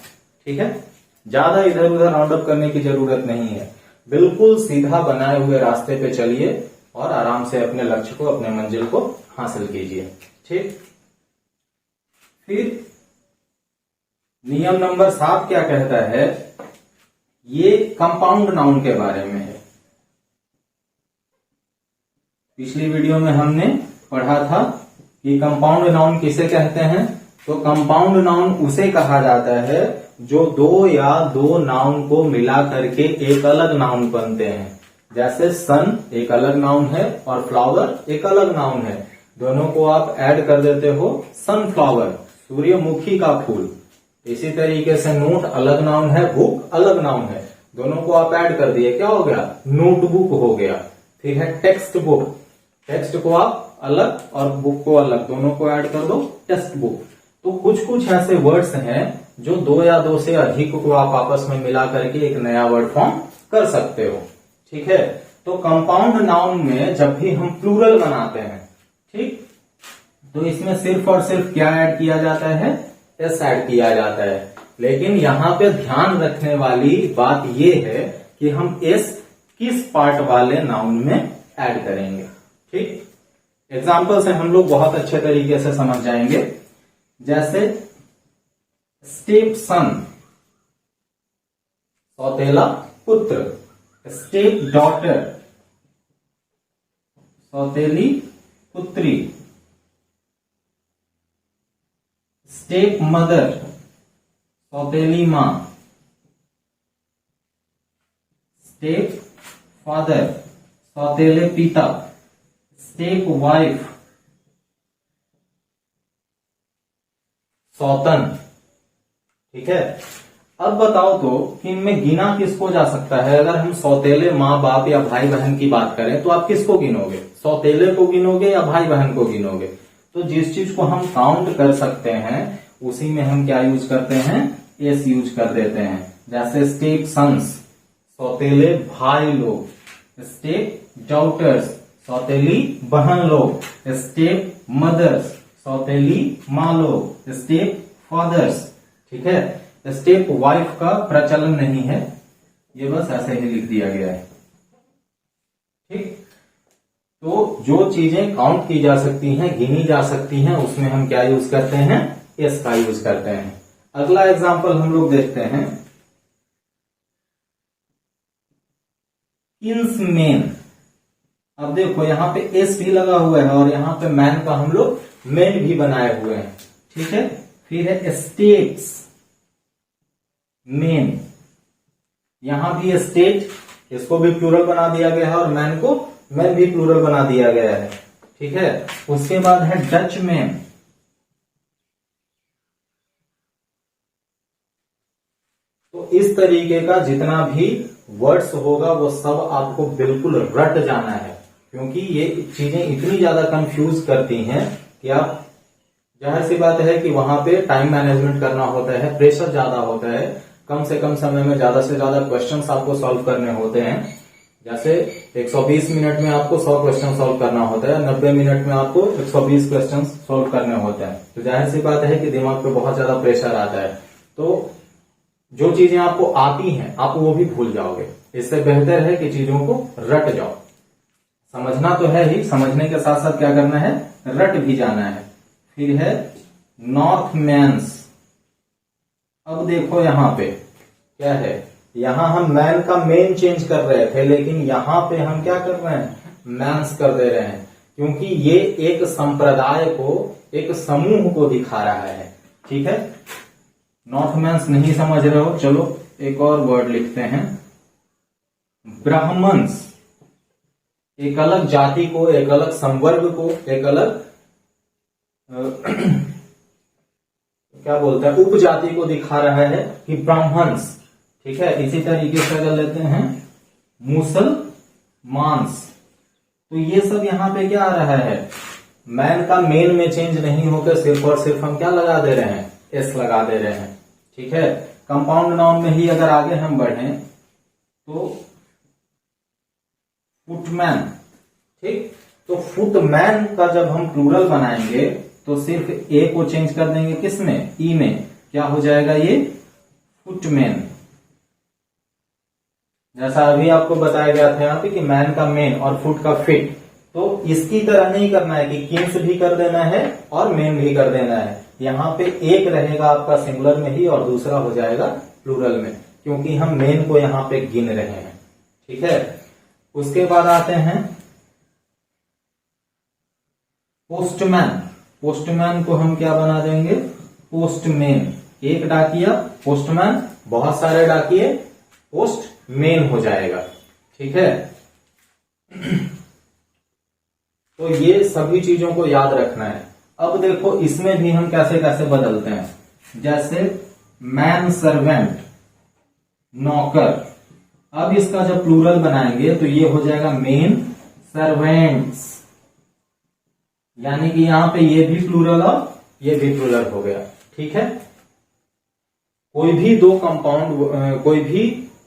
ठीक है। ज्यादा इधर उधर राउंड अप करने की जरूरत नहीं है, बिल्कुल सीधा बनाए हुए रास्ते पे चलिए और आराम से अपने लक्ष्य को, अपने मंजिल को हासिल कीजिए। ठीक। फिर नियम नंबर 7 क्या कहता है, ये कंपाउंड नाउन के बारे में है। पिछली वीडियो में हमने पढ़ा था कि कंपाउंड नाउन किसे कहते हैं। तो कंपाउंड नाउन उसे कहा जाता है जो दो या दो नाउन को मिला करके एक अलग नाउन बनते हैं। जैसे सन एक अलग नाउन है और फ्लावर एक अलग नाउन है, दोनों को आप ऐड कर देते हो सनफ्लावर, सूर्यमुखी का फूल। इसी तरीके से नोट अलग नाउन है, बुक अलग नाउन है, दोनों को आप ऐड कर दिए, क्या हो गया, नोटबुक हो गया। फिर है टेक्स्ट बुक, टेक्स्ट को आप अलग और बुक को अलग, दोनों को ऐड कर दो टेक्स्ट बुक। तो कुछ कुछ ऐसे वर्ड्स हैं जो दो या दो से अधिक को आप आपस में मिला करके एक नया वर्ड फॉर्म कर सकते हो। ठीक है, तो कंपाउंड नाउन में जब भी हम प्लूरल बनाते हैं, ठीक, तो इसमें सिर्फ और सिर्फ क्या ऐड किया जाता है, एस ऐड किया जाता है। लेकिन यहाँ पे ध्यान रखने वाली बात यह है कि हम एस किस पार्ट वाले नाउन में ऐड करेंगे। ठीक, एग्जाम्पल से हम लोग बहुत अच्छे तरीके से समझ जाएंगे। जैसे स्टेप सन, सौतेला पुत्र, स्टेप डॉटर, सौतेली पुत्री, स्टेप मदर, सौतेली मां, स्टेप फादर, सौतेले पिता, स्टेप वाइफ, सौतन। ठीक है, अब बताओ तो कि इनमें गिना किसको जा सकता है। अगर हम सौतेले माँ बाप या भाई बहन की बात करें तो आप किसको गिनोगे, सौतेले को गिनोगे या भाई बहन को गिनोगे। तो जिस चीज को हम काउंट कर सकते हैं उसी में हम क्या यूज करते हैं, एस यूज कर देते हैं। जैसे स्टेप सन्स, सौतेले भाई लोग, स्टेप डॉटर्स, सौतेली बहन लोग, स्टेप मदर्स, सौतेली माँ लोग, स्टेप फादर्स। ठीक है, स्टेप वाइफ का प्रचलन नहीं है, ये बस ऐसे ही लिख दिया गया है। ठीक, तो जो चीजें काउंट की जा सकती हैं, गिनी जा सकती हैं, उसमें हम क्या यूज करते हैं, एस का यूज करते हैं। अगला एग्जांपल हम लोग देखते हैं, किन्समैन। अब देखो यहाँ पे एस भी लगा हुआ है और यहाँ पे मैन का हम लोग मेन भी बनाए हुए हैं। ठीक है, फिर है स्टेट्स मेन, यहां भी स्टेट, इसको भी प्लूरल बना दिया गया है और मैन को मैन भी प्लूरल बना दिया गया है। ठीक है, उसके बाद है डच मैन। तो इस तरीके का जितना भी वर्ड्स होगा वो सब आपको बिल्कुल रट जाना है, क्योंकि ये चीजें इतनी ज्यादा कंफ्यूज करती हैं कि आप, जाहिर सी बात है कि वहां पे टाइम मैनेजमेंट करना होता है, प्रेशर ज्यादा होता है, कम से कम समय में ज्यादा से ज्यादा क्वेश्चंस आपको सॉल्व करने होते हैं। जैसे 120 मिनट में आपको 100 क्वेश्चन सॉल्व करना होता है, 90 मिनट में आपको 120 क्वेश्चन सॉल्व करने होते हैं। तो जाहिर सी बात है कि दिमाग पे बहुत ज्यादा प्रेशर आता है। तो जो चीजें आपको आती हैं आप वो भी भूल जाओगे। इससे बेहतर है कि चीजों को रट जाओ। समझना तो है ही, समझने के साथ साथ क्या करना है, रट भी जाना है। फिर है नॉर्थमैन्स। अब देखो यहाँ पे क्या है, यहां हम मैन का मेन चेंज कर रहे थे, लेकिन यहां पे हम क्या कर रहे हैं, मैंस कर दे रहे हैं, क्योंकि ये एक संप्रदाय को, एक समूह को दिखा रहा है। ठीक है, नॉर्थमैन्स नहीं समझ रहे हो, चलो एक और वर्ड लिखते हैं, ब्राह्मण्स। एक अलग जाति को, एक अलग संवर्ग को, एक अलग क्या बोलते हैं, उपजाति को दिखा रहा है कि ब्राह्मण्स। ठीक है, इसी तरीके से अगर लेते हैं मुसलमान्स, तो ये सब यहाँ पे क्या आ रहा है, मैन का मेन में चेंज नहीं होकर सिर्फ और सिर्फ हम क्या लगा दे रहे हैं, एस लगा दे रहे हैं। ठीक है, कंपाउंड नाउन में ही अगर आगे हम बढ़ें तो फुटमैन। ठीक, तो फुटमैन का जब हम प्लूरल बनाएंगे तो सिर्फ ए को चेंज कर देंगे, किसमें, ई में, क्या हो जाएगा ये, फुटमैन। जैसा अभी आपको बताया गया था यहाँ पे कि मैन का मेन और फुट का फिट, तो इसकी तरह नहीं करना है कि किन्स भी कर देना है और मेन भी कर देना है। यहाँ पे एक रहेगा आपका सिंगुलर में ही और दूसरा हो जाएगा प्लूरल में। क्योंकि हम मेन को यहां पे गिन रहे हैं। ठीक है, उसके बाद आते हैं पोस्टमैन। पोस्टमैन को हम क्या बना देंगे, पोस्टमैन। एक डाकिया पोस्टमैन, बहुत सारे डाकिए पोस्टमैन हो जाएगा। ठीक है, तो ये सभी चीजों को याद रखना है। अब देखो इसमें भी हम कैसे कैसे बदलते हैं, जैसे मैन सर्वेंट, नौकर। अब इसका जब प्लूरल बनाएंगे तो ये हो जाएगा मेन सर्वेंट्स, यानी कि यहां पे ये भी प्लूरल और ये भी प्लूरल हो गया। ठीक है, कोई भी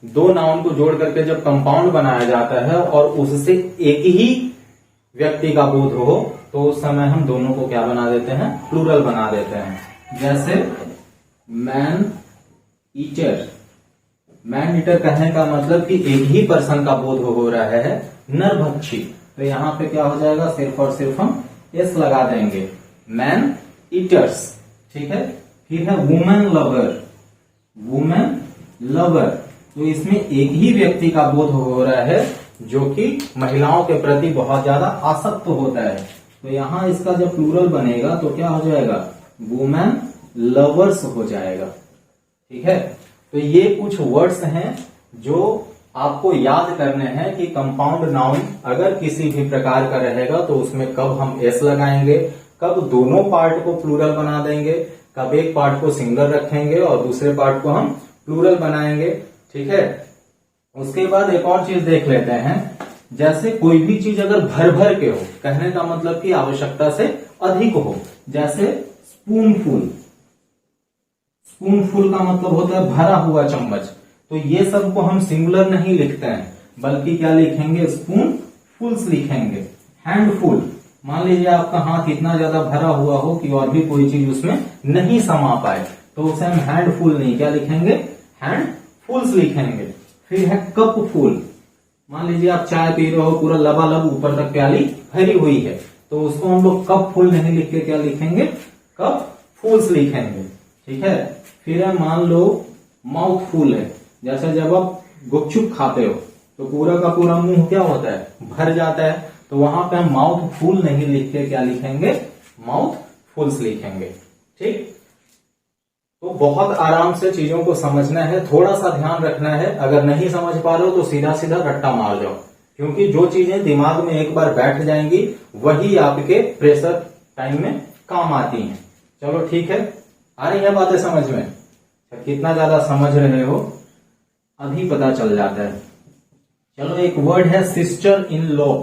दो नाउन को जोड़ करके जब कंपाउंड बनाया जाता है और उससे एक ही व्यक्ति का बोध हो तो उस समय हम दोनों को क्या बना देते हैं, प्लूरल बना देते हैं। जैसे मैन ईटर। मैन ईटर कहने का मतलब कि एक ही पर्सन का बोध हो रहा है, नरभक्षी। तो यहां पे क्या हो जाएगा, सिर्फ और सिर्फ हम एस लगा देंगे, मैन ईटर्स। ठीक है, फिर है वुमेन लवर। वुमेन लवर, तो इसमें एक ही व्यक्ति का बोध हो रहा है जो कि महिलाओं के प्रति बहुत ज्यादा आसक्त होता है। तो यहां इसका जब प्लूरल बनेगा तो क्या हो जाएगा, वुमेन लवर्स हो जाएगा। ठीक है, तो ये कुछ वर्ड्स हैं जो आपको याद करने हैं कि कंपाउंड नाउन अगर किसी भी प्रकार का रहेगा तो उसमें कब हम एस लगाएंगे, कब दोनों पार्ट को प्लूरल बना देंगे, कब एक पार्ट को सिंगल रखेंगे और दूसरे पार्ट को हम प्लूरल बनाएंगे। ठीक है, उसके बाद एक और चीज देख लेते हैं, जैसे कोई भी चीज अगर भर भर के हो, कहने का मतलब कि आवश्यकता से अधिक हो, जैसे स्पूनफुल। स्पूनफुल का मतलब होता है भरा हुआ चम्मच। तो ये सब को हम सिंगुलर नहीं लिखते हैं, बल्कि क्या लिखेंगे, स्पून फुल्स लिखेंगे। हैंडफुल, मान लीजिए आपका हाथ इतना ज्यादा भरा हुआ हो कि और भी कोई चीज उसमें नहीं समा पाए, तो उसे हम हैंडफुल नहीं क्या लिखेंगे, हैंडफुल्स लिखेंगे। फिर है कप फुल। मान लीजिए आप चाय पी रहे हो, पूरा लबालब ऊपर तक प्याली भरी हुई है, तो उसको हम लोग कप फुल नहीं लिख के क्या लिखेंगे, कप फुल्स लिखेंगे। ठीक है, फिर है मान लो माउथ फुल है, जैसे जब आप गुपचुप खाते हो तो पूरा का पूरा मुंह क्या होता है, भर जाता है, तो वहां पे हम माउथ फुल नहीं लिख के क्या लिखेंगे, माउथ फुल्स लिखेंगे। ठीक, तो बहुत आराम से चीजों को समझना है, थोड़ा सा ध्यान रखना है। अगर नहीं समझ पा रहे हो तो सीधा सीधा रट्टा मार जाओ, क्योंकि जो चीजें दिमाग में एक बार बैठ जाएंगी वही आपके प्रेशर टाइम में काम आती हैं। चलो ठीक है, आ रही है बातें समझ में, कितना ज्यादा समझ रहे हो अभी पता चल जाता है। चलो, एक वर्ड है सिस्टर इन लॉ।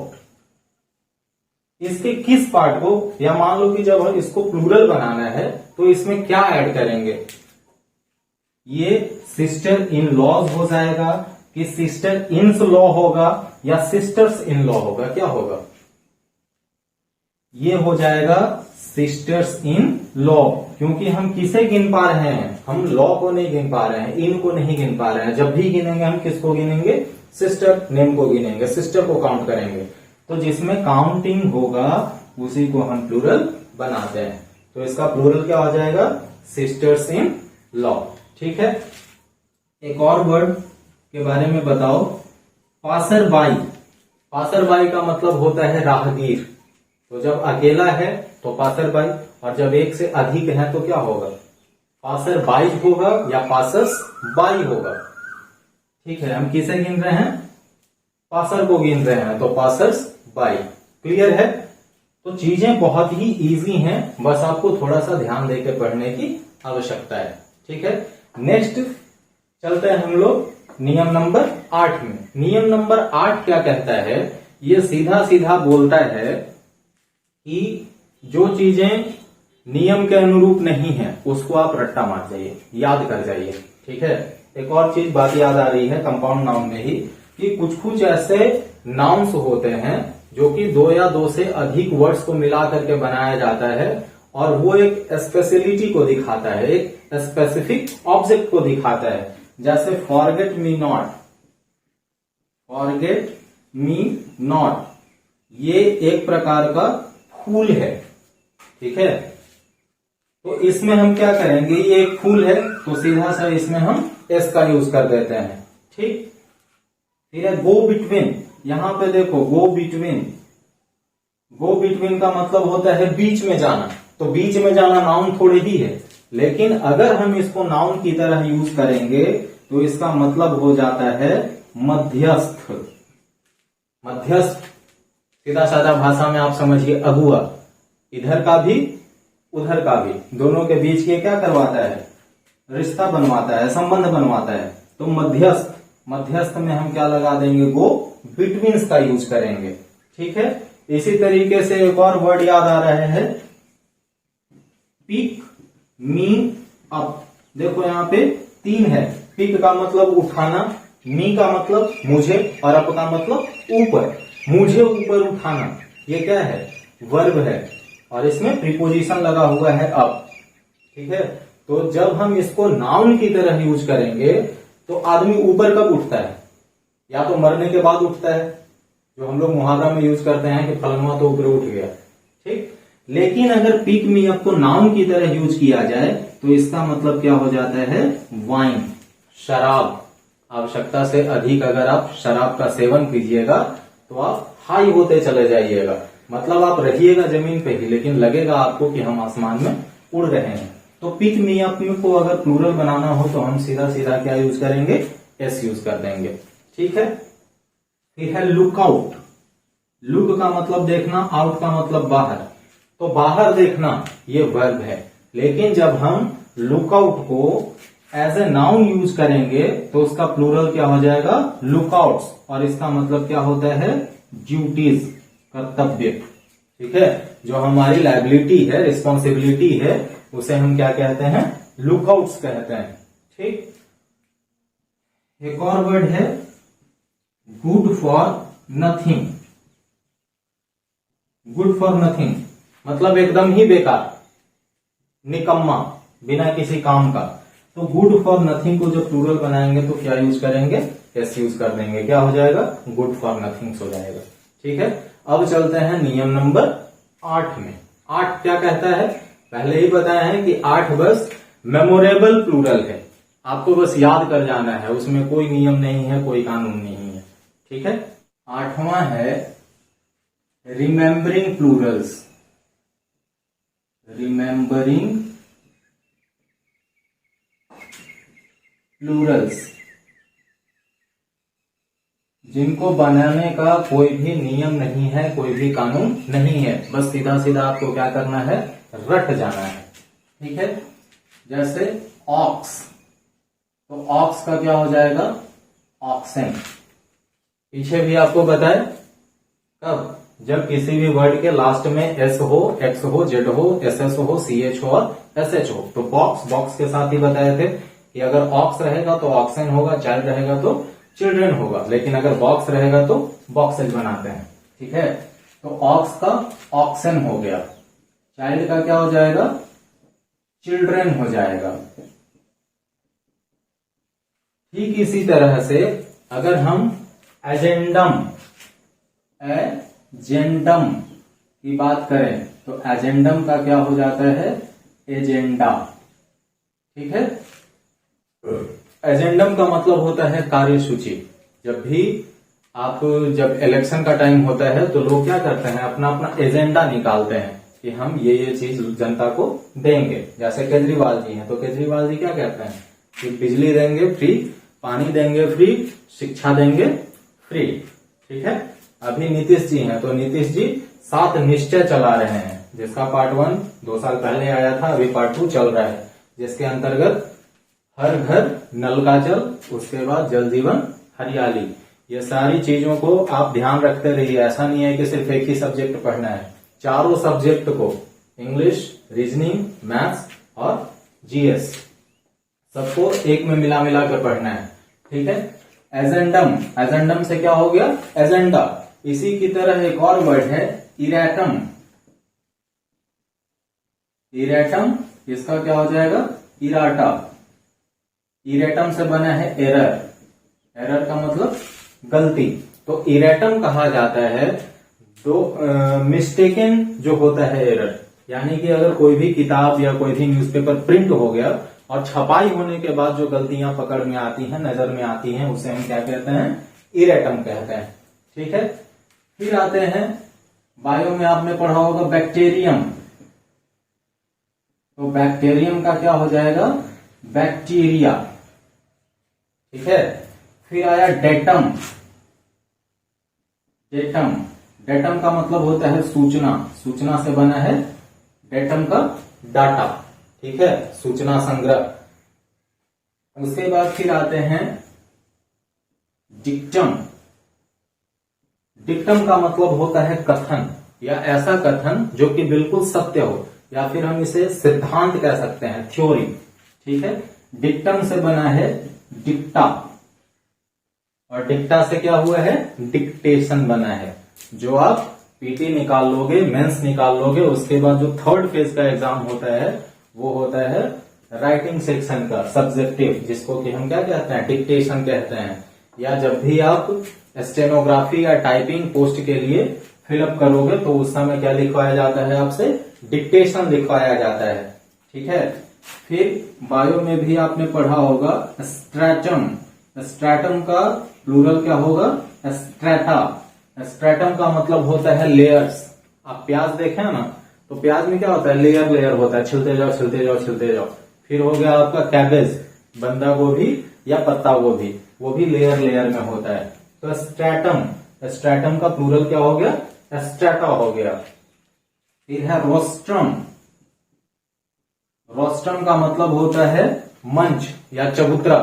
इसके किस पार्ट को, या मान लो कि जब इसको प्लूरल बनाना है तो इसमें क्या ऐड करेंगे, ये सिस्टर इन लॉज हो जाएगा कि सिस्टर इन्स लॉ होगा या सिस्टर्स इन लॉ होगा, क्या होगा, ये हो जाएगा सिस्टर्स इन लॉ, क्योंकि हम किसे गिन पा रहे हैं, हम लॉ को नहीं गिन पा रहे हैं, इन को नहीं गिन पा रहे हैं। जब भी गिनेंगे हम किसको गिनेंगे, सिस्टर नेम को गिनेंगे, सिस्टर को काउंट करेंगे। तो जिसमें काउंटिंग होगा उसी को हम प्लूरल बनाते हैं, तो इसका प्लूरल क्या हो जाएगा, सिस्टर्स इन लॉ। ठीक है, एक और वर्ड के बारे में बताओ, पासर बाई। पासर बाई का मतलब होता है राहगीर। तो जब अकेला है तो पासर बाई, और जब एक से अधिक है तो क्या होगा, पासर बाई होगा या पासर्स बाई होगा। ठीक है, हम किसे गिन रहे हैं, पासर को गिन रहे हैं, तो पासर्स बाई। क्लियर है, तो चीजें बहुत ही इजी हैं, बस आपको थोड़ा सा ध्यान देकर पढ़ने की आवश्यकता है। ठीक है, नेक्स्ट चलते हैं हम लोग नियम नंबर 8 में। नियम नंबर 8 क्या कहता है, ये सीधा सीधा बोलता है कि जो चीजें नियम के अनुरूप नहीं है उसको आप रट्टा मार जाइए, याद कर जाइए। ठीक है, एक और चीज बात याद आ रही है कंपाउंड नाउन में ही, कि कुछ कुछ ऐसे नाउन्स होते हैं जो कि 2 या 2 से अधिक वर्ड्स को मिला करके बनाया जाता है, और वो एक स्पेशलिटी को दिखाता है, एक स्पेसिफिक ऑब्जेक्ट को दिखाता है। जैसे forget me not, forget me not, ये एक प्रकार का फूल है। ठीक है, तो इसमें हम क्या करेंगे, ये एक फूल है तो सीधा सा इसमें हम एस का यूज कर देते हैं। ठीक, फिर है गो बिटवीन। यहां पे देखो गो बिटवीन, गो बिटवीन का मतलब होता है बीच में जाना। तो बीच में जाना नाउन थोड़े ही है, लेकिन अगर हम इसको नाउन की तरह यूज करेंगे तो इसका मतलब हो जाता है मध्यस्थ। मध्यस्थ सीधा साधा भाषा में आप समझिए अगुआ, इधर का भी उधर का भी, दोनों के बीच ये क्या करवाता है, रिश्ता बनवाता है, संबंध बनवाता है। तो मध्यस्थ, मध्यस्थ में हम क्या लगा देंगे, गो बिटवीन्स का यूज करेंगे। ठीक है, इसी तरीके से एक और वर्ड याद आ रहे हैं, पिक मी अप। देखो यहाँ पे 3 है। पिक का मतलब उठाना, मी का मतलब मुझे, और अप का मतलब ऊपर। मुझे ऊपर उठाना, ये क्या है, वर्ब है, और इसमें प्रीपोजिशन लगा हुआ है अप। ठीक है, तो जब हम इसको नाउन की तरह यूज करेंगे तो आदमी ऊपर कब उठता है, या तो मरने के बाद उठता है, जो हम लोग मुहावरा में यूज करते हैं कि फलनुआ तो ऊपर उठ गया। ठीक, लेकिन अगर पिक मी अप को नाउन की तरह यूज किया जाए तो इसका मतलब क्या हो जाता है, वाइन, शराब। आवश्यकता से अधिक अगर आप शराब का सेवन कीजिएगा तो आप हाई होते चले जाइएगा, मतलब आप रहिएगा जमीन पे ही, लेकिन लगेगा आपको कि हम आसमान में उड़ रहे हैं। तो पिक मी अप को अगर प्लूरल बनाना हो तो हम सीधा सीधा क्या यूज करेंगे, एस यूज कर देंगे। ठीक है, फिर है लुक आउट। लुक का मतलब देखना, आउट का मतलब बाहर। तो बाहर देखना ये वर्ब है, लेकिन जब हम लुक आउट को एज ए नाउन यूज करेंगे तो उसका प्लूरल क्या हो जाएगा, लुकआउट्स, और इसका मतलब क्या होता है, ड्यूटीज, कर्तव्य। ठीक है, जो हमारी लायबिलिटी है, रिस्पॉन्सिबिलिटी है, उसे हम क्या कहते हैं, लुकआउट्स कहते हैं। ठीक, एक और वर्ड है good for nothing. Good for nothing मतलब एकदम ही बेकार, निकम्मा, बिना किसी काम का। तो गुड फॉर नथिंग को जब प्लूरल बनाएंगे तो क्या यूज करेंगे, एस यूज कर देंगे। क्या हो जाएगा, गुड फॉर नथिंग्स हो जाएगा। ठीक है, अब चलते हैं नियम नंबर 8 में। 8 क्या कहता है, पहले ही बताया है कि 8 बस मेमोरेबल प्लूरल है, आपको बस याद कर जाना है, उसमें कोई नियम नहीं है, कोई कानून नहीं है। ठीक है, 8वां है रिमेम्बरिंग प्लूरल्स। रिमेम्बरिंग प्लूरल्स, जिनको बनाने का कोई भी नियम नहीं है, कोई भी कानून नहीं है, बस सीधा सीधा आपको क्या करना है, रट जाना है। ठीक है, जैसे ऑक्स, तो ऑक्स का क्या हो जाएगा, ऑक्सेन। पीछे भी आपको बताए, कब, जब किसी भी वर्ड के लास्ट में एस हो, एक्स हो, जेड हो, एस एस हो, सी एच हो और एस एच हो। तो बॉक्स, बॉक्स के साथ ही बताए थे कि अगर ऑक्स रहेगा तो ऑक्सेन होगा, चाइल्ड रहेगा तो चिल्ड्रन होगा, लेकिन अगर बॉक्स रहेगा तो बॉक्सेज बनाते हैं। ठीक है, तो ऑक्स का ऑक्सेन हो गया, चाइल्ड का क्या हो जाएगा, चिल्ड्रन हो जाएगा। ठीक इसी तरह से अगर हम एजेंडम, एजेंडम की बात करें तो एजेंडम का क्या हो जाता है, एजेंडा। ठीक है, एजेंडम का मतलब होता है कार्यसूची। जब भी आप, जब इलेक्शन का टाइम होता है तो लोग क्या करते हैं, अपना अपना एजेंडा निकालते हैं कि हम ये चीज जनता को देंगे। जैसे केजरीवाल जी हैं, तो केजरीवाल जी क्या कहते हैं कि बिजली देंगे फ्री, पानी देंगे फ्री, शिक्षा देंगे फ्री। ठीक है, अभी नीतीश जी हैं तो नीतीश जी 7 निश्चय चला रहे हैं, जिसका पार्ट 1 2 साल पहले आया था, अभी पार्ट 2 चल रहा है, जिसके अंतर्गत हर घर नल का जल, उसके बाद जल जीवन हरियाली, ये सारी चीजों को आप ध्यान रखते रहिए। ऐसा नहीं है कि सिर्फ एक ही सब्जेक्ट पढ़ना है, चारों सब्जेक्ट को, इंग्लिश, रीजनिंग, मैथ्स और जीएस, सबको एक में मिला मिला कर पढ़ना है। ठीक है, एजेंडम, एजेंडम से क्या हो गया, एजेंडा। इसी की तरह एक और वर्ड है इरेटम। इरेटम, इसका क्या हो जाएगा, इराटा। इरेटम से बना है एरर, एरर का मतलब गलती। तो इरेटम कहा जाता है जो मिस्टेकन जो होता है एरर, यानी कि अगर कोई भी किताब या कोई भी न्यूज़पेपर प्रिंट हो गया और छपाई होने के बाद जो गलतियां पकड़ में आती हैं, नजर में आती हैं, उसे हम क्या कहते हैं? इरेटम कहते हैं। ठीक है। फिर आते हैं बायो में आपने पढ़ा होगा बैक्टीरियम। तो बैक्टीरियम का क्या हो जाएगा? बैक्टीरिया। ठीक है। फिर आया डेटम। डेटम, डेटम का मतलब होता है सूचना, सूचना से बना है डेटम का डाटा। ठीक है, सूचना संग्रह। उसके बाद फिर आते हैं डिक्टम। डिक्टम का मतलब होता है कथन, या ऐसा कथन जो कि बिल्कुल सत्य हो, या फिर हम इसे सिद्धांत कह सकते हैं, थ्योरी। ठीक है। डिक्टम से बना है डिक्टा, और डिक्टा से क्या हुआ है? डिक्टेशन बना है। जो आप पीटी निकाल लोगे, मेंस निकाल लोगे, उसके बाद जो थर्ड फेज का एग्जाम होता है वो होता है राइटिंग सेक्शन का सब्जेक्टिव, जिसको कि हम क्या कहते हैं? डिक्टेशन कहते हैं। या जब भी आप स्टेनोग्राफी या टाइपिंग पोस्ट के लिए फिलअप करोगे तो उस समय क्या लिखवाया जाता है? आपसे डिक्टेशन लिखवाया जाता है। ठीक है। फिर बायो में भी आपने पढ़ा होगा स्ट्रैटम। स्ट्रैटम का प्लूरल क्या होगा? स्ट्रैटा। स्ट्रैटम का मतलब होता है लेयर्स। आप प्याज देखें ना, तो प्याज में क्या होता है? लेयर लेयर होता है, छिलते जाओ छिलते जाओ छिलते जाओ। फिर हो गया आपका कैबेज, बंदा गोभी या पत्ता गोभी, वो भी लेयर लेयर में होता है। तो स्ट्रैटम, स्ट्रैटम का प्लूरल क्या हो गया? स्ट्रैटा हो गया। फिर है रोस्ट्रम। रोस्ट्रम का मतलब होता है मंच या चबूतरा,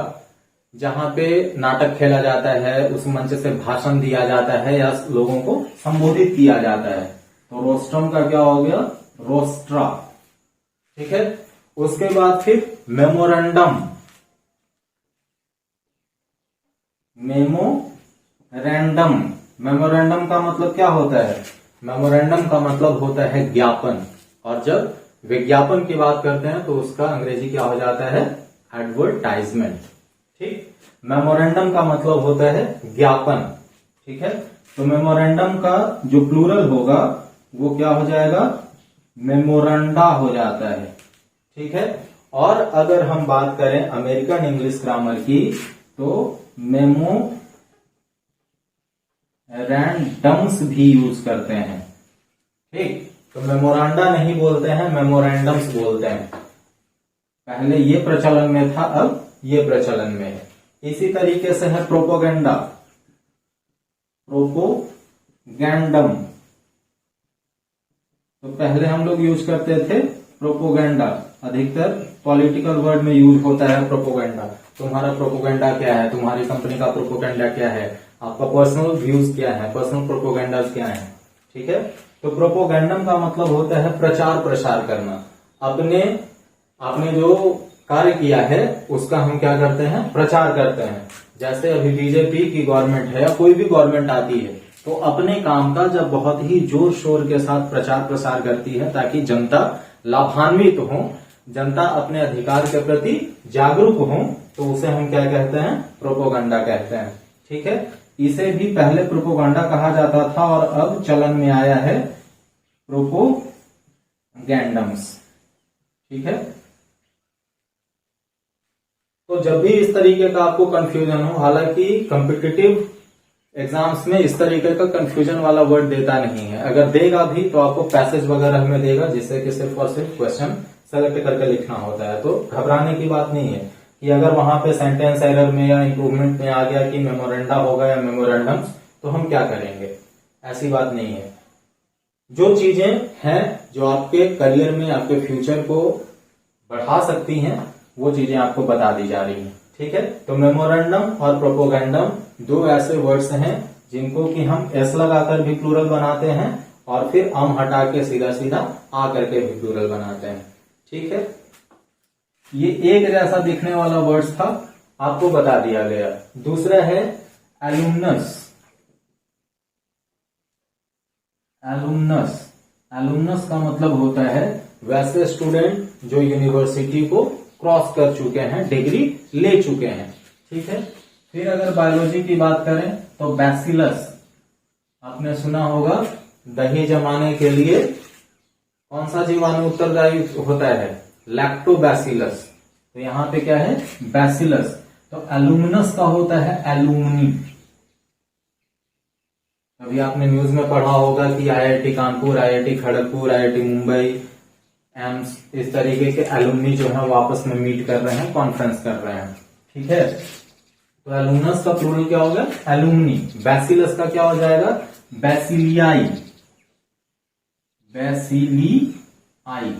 जहां पे नाटक खेला जाता है, उस मंच से भाषण दिया जाता है या लोगों को संबोधित किया जाता है। तो रोस्ट्रम का क्या हो गया? रोस्ट्रा। ठीक है। उसके बाद फिर मेमोरेंडम। मेमोरेंडम, मेमोरेंडम का मतलब क्या होता है? मेमोरेंडम का मतलब होता है ज्ञापन, और जब विज्ञापन की बात करते हैं तो उसका अंग्रेजी क्या हो जाता है? एडवर्टाइजमेंट। ठीक। मेमोरेंडम का मतलब होता है ज्ञापन। ठीक है। तो मेमोरेंडम का जो प्लूरल होगा वो क्या हो जाएगा? मेमोरेंडा हो जाता है। ठीक है। और अगर हम बात करें अमेरिकन इंग्लिश ग्रामर की, तो मेमोरेंडम्स भी यूज करते हैं। ठीक। तो मेमोरांडा नहीं बोलते हैं, मेमोरेंडम्स बोलते हैं। पहले ये प्रचलन में था, अब ये प्रचलन में है। इसी तरीके से है प्रोपोगेंडा। प्रोपोगेंडम, तो पहले हम लोग यूज करते थे प्रोपोगेंडा, अधिकतर पॉलिटिकल वर्ड में यूज होता है प्रोपोगेंडा। तुम्हारा प्रोपोगेंडा क्या है? तुम्हारी कंपनी का प्रोपोगेंडा क्या है? आपका पर्सनल व्यूज क्या है? पर्सनल प्रोपोगेंडाज क्या है? ठीक है। तो प्रोपोगेंडम का मतलब होता है प्रचार प्रसार करना। आपने जो कार्य किया है उसका हम क्या करते हैं? प्रचार करते हैं। जैसे अभी बीजेपी की गवर्नमेंट है या कोई भी गवर्नमेंट आती है तो अपने काम का जब बहुत ही जोर शोर के साथ प्रचार प्रसार करती है ताकि जनता लाभान्वित हो, जनता अपने अधिकार के प्रति जागरूक हो, तो उसे हम क्या कहते हैं? प्रोपोगंडा कहते हैं। ठीक है। इसे भी पहले प्रोपोगंडा कहा जाता था और अब चलन में आया है प्रोपोगेंडम्स। ठीक है। तो जब भी इस तरीके का आपको कंफ्यूजन हो, हालांकि कॉम्पिटिटिव एग्जाम्स में इस तरीके का कंफ्यूजन वाला वर्ड देता नहीं है, अगर देगा भी तो आपको पैसेज वगैरह में देगा जिससे कि सिर्फ और सिर्फ क्वेश्चन सेलेक्ट करके लिखना होता है। तो घबराने की बात नहीं है कि अगर वहां पे सेंटेंस एरर में या इंप्रूवमेंट में आ गया कि मेमोरेंडा होगा या मेमोरेंडम्स, तो हम क्या करेंगे? ऐसी बात नहीं है। जो चीजें हैं जो आपके करियर में, आपके फ्यूचर को बढ़ा सकती हैं, वो चीजें आपको बता दी जा रही हैं। ठीक है। तो मेमोरेंडम और प्रोपोगेंडम दो ऐसे वर्ड्स हैं जिनको कि हम एस लगाकर भी प्लूरल बनाते हैं और फिर अम हटा के सीधा सीधा आ करके भी प्लूरल बनाते हैं। ठीक है। ये एक जैसा दिखने वाला वर्ड्स था, आपको बता दिया गया। दूसरा है एलुमनस। एलुमनस, एलुमनस का मतलब होता है वैसे स्टूडेंट जो यूनिवर्सिटी को क्रॉस कर चुके हैं, डिग्री ले चुके हैं। ठीक है। फिर अगर बायोलॉजी की बात करें तो बैसिलस, आपने सुना होगा दही जमाने के लिए कौन सा जीवाणु उत्तरदायी होता है? लैक्टोबैसिलस। तो यहाँ पे क्या है? बैसिलस। तो एल्यूमिनस का होता है एल्यूमिनी। अभी आपने न्यूज में पढ़ा होगा कि IIT Kanpur, IIT Kharagpur, IIT Mumbai, AIIMS, इस तरीके के एलुमनी जो है वो आपस में मीट कर रहे हैं, कॉन्फ्रेंस कर रहे हैं। ठीक है, तो एलुमनस का प्लूरल क्या होगा? एलुमनी। बैसिलस का क्या हो जाएगा? बैसिलियाई। बैसिलियाई।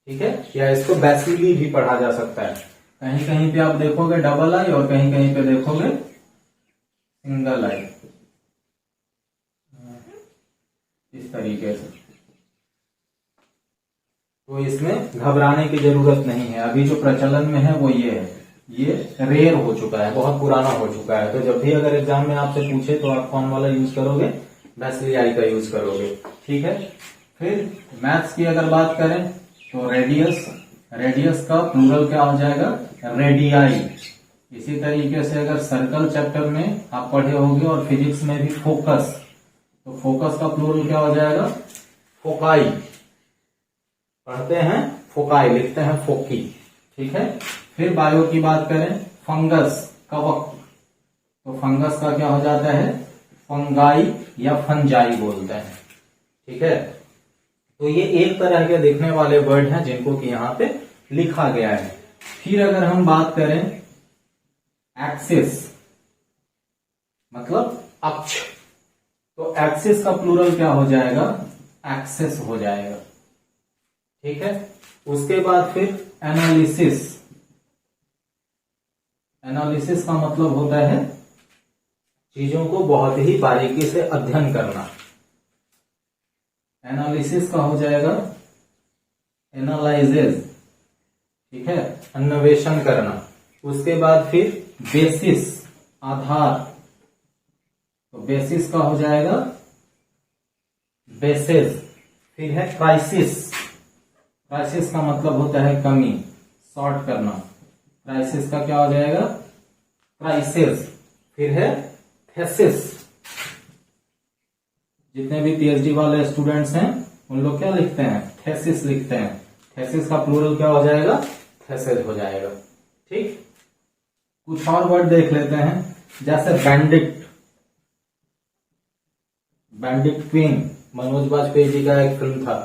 ठीक है, या इसको बैसिली भी पढ़ा जा सकता है। कहीं कहीं पे आप देखोगे डबल आई और कहीं कहीं पे देखोगे सिंगल आई, इस तरीके से। तो इसमें घबराने की जरूरत नहीं है। अभी जो प्रचलन में है वो ये है, ये रेयर हो चुका है, बहुत पुराना हो चुका है। तो जब भी अगर एग्जाम में आपसे पूछे तो आप कौन वाला यूज करोगे? बैसिलियाई का यूज करोगे। ठीक है, फिर मैथ्स की अगर बात करें तो रेडियस, रेडियस का प्लूरल क्या हो जाएगा? रेडियाई। इसी तरीके से अगर सर्कल चैप्टर में आप पढ़े होंगे और फिजिक्स में भी फोकस, तो फोकस का प्लूरल क्या हो जाएगा? फोकाई। पढ़ते हैं फोकाई, लिखते हैं फोकी। ठीक है, फिर बायो की बात करें, फंगस, कवक, तो फंगस का क्या हो जाता है? फंगाई या फंजाई बोलते हैं। ठीक है, तो ये एक तरह के देखने वाले वर्ड हैं जिनको कि यहां पे लिखा गया है। फिर अगर हम बात करें एक्सिस, मतलब अक्ष, तो एक्सिस का प्लूरल क्या हो जाएगा? एक्सेस हो जाएगा। ठीक है, उसके बाद फिर एनालिसिस। एनालिसिस का मतलब होता है चीजों को बहुत ही बारीकी से अध्ययन करना। एनालिसिस का हो जाएगा एनालाइजेज। ठीक है, अन्वेषण करना। उसके बाद फिर बेसिस, आधार, तो बेसिस का हो जाएगा बेसिस। फिर है क्राइसिस। क्राइसिस का मतलब होता है कमी, सॉर्ट करना। क्राइसिस का क्या हो जाएगा? क्राइसिस। फिर है थेसिस। जितने भी पीएचडी वाले स्टूडेंट्स हैं उन लोग क्या लिखते हैं? थेसिस लिखते हैं। थेसिस का प्लूरल क्या हो जाएगा? थेसिस हो जाएगा। ठीक, कुछ और वर्ड देख लेते हैं, जैसे bandit. Bandit queen, Manoj Bajpayee ji का एक फिल्म था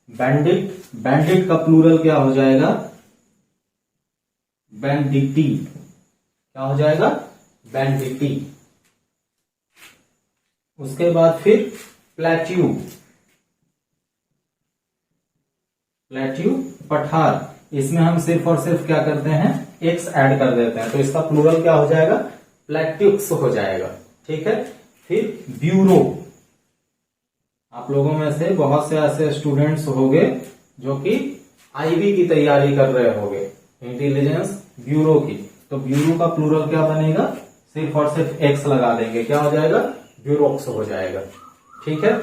बैंडिट। बैंडिट का प्लूरल क्या हो जाएगा? बैंडिटी। क्या हो जाएगा? बैंडिटी। उसके बाद फिर प्लेट्यू। प्लेट्यू पठार। इसमें हम सिर्फ और सिर्फ क्या करते हैं? एक्स ऐड कर देते हैं, तो इसका प्लूरल क्या हो जाएगा? प्लेट्यूक्स हो जाएगा। ठीक है, फिर ब्यूरो। आप लोगों में से बहुत से ऐसे स्टूडेंट्स होंगे जो कि आईबी की तैयारी कर रहे होंगे, इंटेलिजेंस ब्यूरो की। तो ब्यूरो का प्लूरल क्या बनेगा? सिर्फ और सिर्फ एक्स लगा देंगे, क्या हो जाएगा? ब्यूरोक्स हो जाएगा। ठीक है,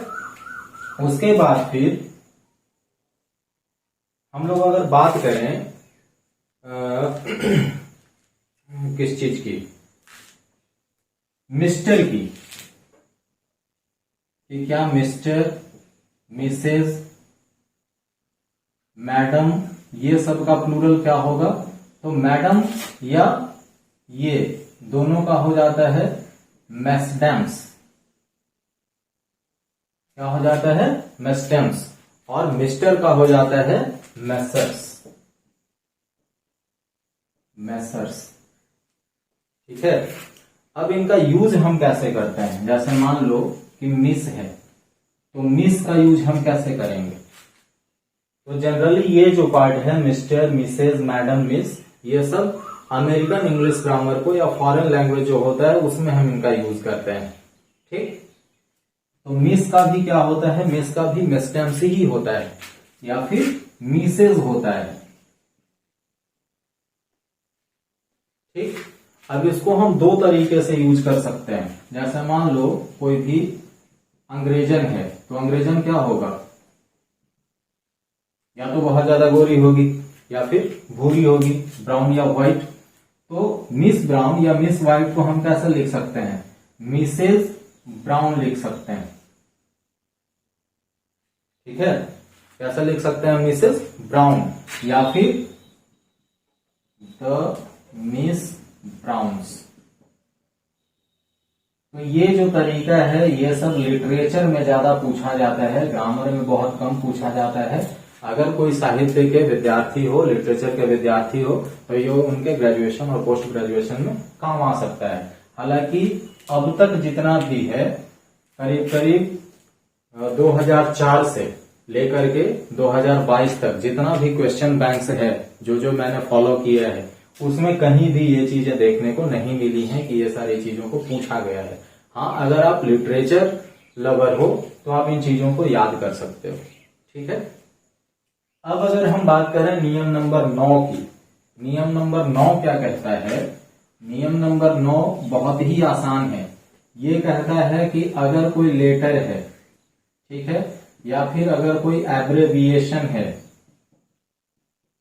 उसके बाद फिर हम लोग अगर बात करें किस चीज की? मिस्टर की, कि क्या मिस्टर, मिसेज, मैडम, ये सब का प्लूरल क्या होगा? तो मैडम या ये दोनों का हो जाता है मैस्डेम्स। क्या हो जाता है? मैस्डेम्स। और मिस्टर का हो जाता है मैसर्स। मैसर्स। ठीक है, अब इनका यूज हम कैसे करते हैं? जैसे मान लो कि मिस है, तो मिस का यूज हम कैसे करेंगे? तो जनरली ये जो पार्ट है मिस्टर, मिसेज, मैडम, मिस, ये सब अमेरिकन इंग्लिश ग्रामर को या फॉरेन लैंग्वेज जो होता है उसमें हम इनका यूज करते हैं। ठीक, तो मिस का भी क्या होता है? मिस का भी मिस्टेम्स ही होता है या फिर मिसेज होता है। ठीक, अब इसको हम दो तरीके से यूज कर सकते हैं। जैसे मान लो कोई भी अंग्रेजन है, तो अंग्रेजन क्या होगा? या तो बहुत ज्यादा गोरी होगी या फिर भूरी होगी, ब्राउन या व्हाइट। तो मिस ब्राउन या मिस व्हाइट को हम कैसे लिख सकते हैं? मिसेज ब्राउन लिख सकते हैं। ठीक है, कैसा लिख सकते हैं मिसेस ब्राउन, या फिर द मिस ब्राउन्स। तो ये जो तरीका है ये सब लिटरेचर में ज्यादा पूछा जाता है, ग्रामर में बहुत कम पूछा जाता है। अगर कोई साहित्य के विद्यार्थी हो, लिटरेचर के विद्यार्थी हो, तो ये उनके ग्रेजुएशन और पोस्ट ग्रेजुएशन में काम आ सकता है। हालांकि अब तक जितना भी है करीब करीब 2004 से लेकर के 2022 तक जितना भी क्वेश्चन बैंक्स है जो मैंने फॉलो किया है, उसमें कहीं भी ये चीजें देखने को नहीं मिली हैं कि ये सारी चीजों को पूछा गया है। हाँ, अगर आप लिटरेचर लवर हो तो आप इन चीजों को याद कर सकते हो। ठीक है, अब अगर हम बात करें नियम नंबर 9 की, नियम नंबर 9 क्या कहता है? नियम नंबर 9 बहुत ही आसान है। ये कहता है कि अगर कोई लेटर है, ठीक है, या फिर अगर कोई एब्रेविएशन है,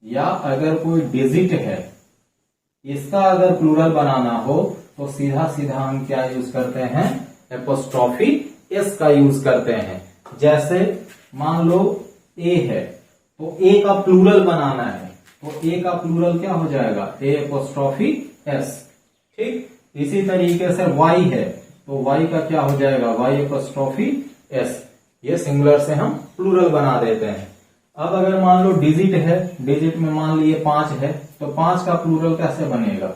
या अगर कोई डिजिट है, इसका अगर प्लूरल बनाना हो तो सीधा सीधा हम क्या यूज करते हैं? एपोस्ट्रॉफी एस का यूज करते हैं। जैसे मान लो ए है, तो ए का प्लूरल बनाना है, तो ए का प्लूरल क्या हो जाएगा? ए एपोस्ट्रॉफी एस। ठीक, इसी तरीके से वाई है, तो वाई का क्या हो जाएगा? Y apostrophe S. ये सिंगुलर से हम प्लूरल बना देते हैं। अब अगर मान लो डिजिट है, डिजिट में मान लीजिए 5 है, तो 5 का प्लूरल कैसे बनेगा?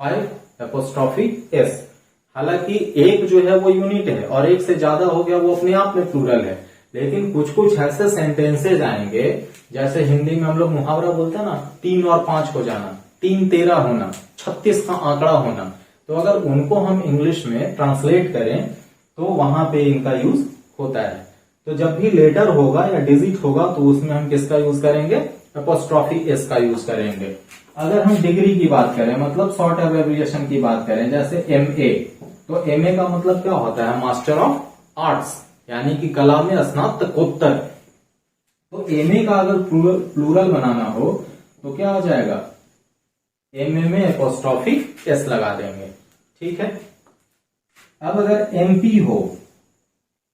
5 एपोस्ट्रॉफी एस। हालांकि एक जो है वो यूनिट है और एक से ज्यादा हो गया वो अपने आप में प्लूरल है, लेकिन कुछ कुछ ऐसे सेंटेंसेज आएंगे, जैसे हिंदी में हम लोग मुहावरा बोलते हैं ना, 3 और 5 हो जाना, 3 13 होना, 36 का आंकड़ा होना। तो अगर उनको हम इंग्लिश में ट्रांसलेट करें तो वहां पे इनका यूज होता है। तो जब भी लेटर होगा या डिजिट होगा तो उसमें हम किसका यूज करेंगे? एपोस्ट्रॉफी एस का यूज करेंगे। अगर हम डिग्री की बात करें, मतलब शॉर्ट एब्रिविएशन की बात करें, जैसे MA, तो MA का मतलब क्या होता है? मास्टर ऑफ आर्ट्स, यानी कि कला में स्नातकोत्तर। तो MA का अगर प्लूरल बनाना हो तो क्या हो जाएगा? MA में एपोस्ट्रॉफी एस लगा देंगे। ठीक है, अब अगर MP हो,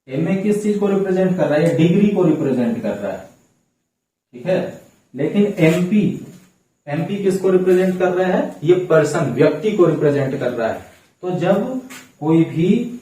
MA किस चीज को रिप्रेजेंट कर रहा है? डिग्री को रिप्रेजेंट कर रहा है। ठीक है, लेकिन MP किसको रिप्रेजेंट कर रहा है? ये पर्सन, व्यक्ति को रिप्रेजेंट कर रहा है। तो जब कोई भी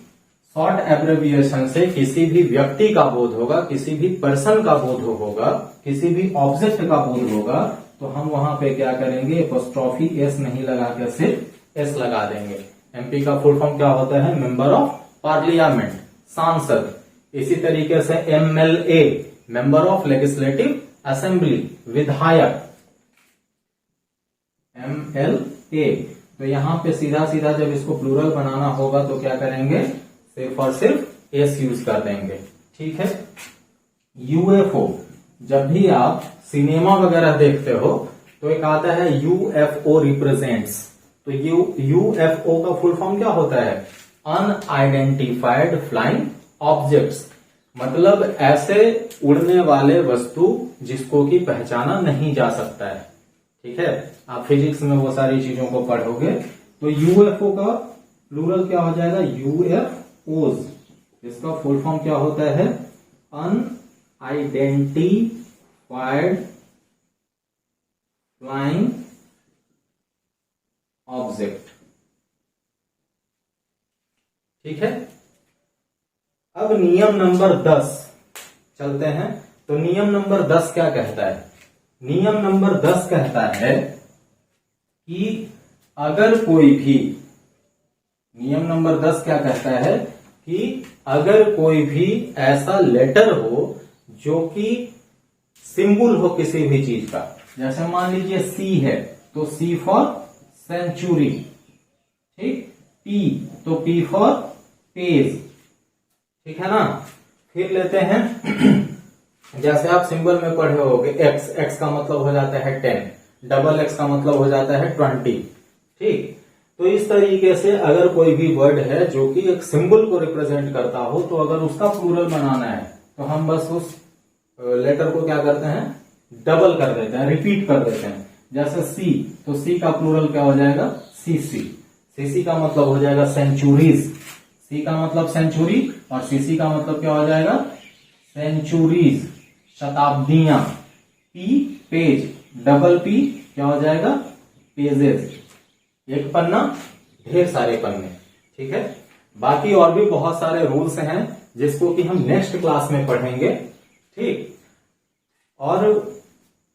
शॉर्ट एब्रेविएशन से किसी भी व्यक्ति का बोध होगा, किसी भी पर्सन का बोध होगा, किसी भी ऑब्जेक्ट का बोध होगा, तो हम वहां पे क्या करेंगे? एपोस्ट्रॉफी एस नहीं लगा के सिर्फ एस लगा देंगे। MP का फुल फॉर्म क्या होता है? मेंबर ऑफ पार्लियामेंट, सांसद। इसी तरीके से MLA, member of legislative assembly, विधायक, MLA। तो यहां पे सीधा सीधा जब इसको प्लूरल बनाना होगा तो क्या करेंगे? सिर्फ और सिर्फ एस यूज कर देंगे। ठीक है, UFO, जब भी आप सिनेमा वगैरह देखते हो तो एक आता है UFO रिप्रेजेंट्स। तो UFO का फुल फॉर्म क्या होता है? अनआइडेंटिफाइड फ्लाइंग ऑब्जेक्ट्स, मतलब ऐसे उड़ने वाले वस्तु जिसको कि पहचाना नहीं जा सकता है। ठीक है, आप फिजिक्स में वो सारी चीजों को पढ़ोगे। तो UFO का प्लूरल क्या हो जाएगा? UFOs। इसका फुल फॉर्म क्या होता है? Unidentified flying object. ठीक है, अब नियम नंबर 10 चलते हैं। तो नियम नंबर 10 क्या कहता है? नियम नंबर 10 कहता है कि अगर कोई भी, नियम नंबर 10 क्या कहता है कि अगर कोई भी ऐसा लेटर हो जो कि सिंबल हो किसी भी चीज का, जैसे मान लीजिए C है तो C फॉर सेंचुरी, ठीक, P तो P फॉर पेज। ठीक है ना, फिर लेते हैं जैसे आप सिंबल में पढ़े होगे X का मतलब हो जाता है 10, डबल X का मतलब हो जाता है 20। ठीक, तो इस तरीके से अगर कोई भी वर्ड है जो कि एक सिंबल को रिप्रेजेंट करता हो, तो अगर उसका प्लूरल बनाना है तो हम बस उस लेटर को क्या करते हैं? डबल कर देते हैं, रिपीट कर देते हैं। जैसे C, तो C का प्लूरल क्या हो जाएगा? CC। CC का मतलब हो जाएगा सेंचुरीज। C का मतलब सेंचुरी और CC का मतलब क्या हो जाएगा? सेंचुरीज, शताब्दियां, पी पेज, डबल पी क्या हो जाएगा, पेजेस, एक पन्ना ढेर सारे पन्ने, ठीक है। बाकी और भी बहुत सारे रूल्स हैं जिसको कि हम नेक्स्ट क्लास में पढ़ेंगे, ठीक। और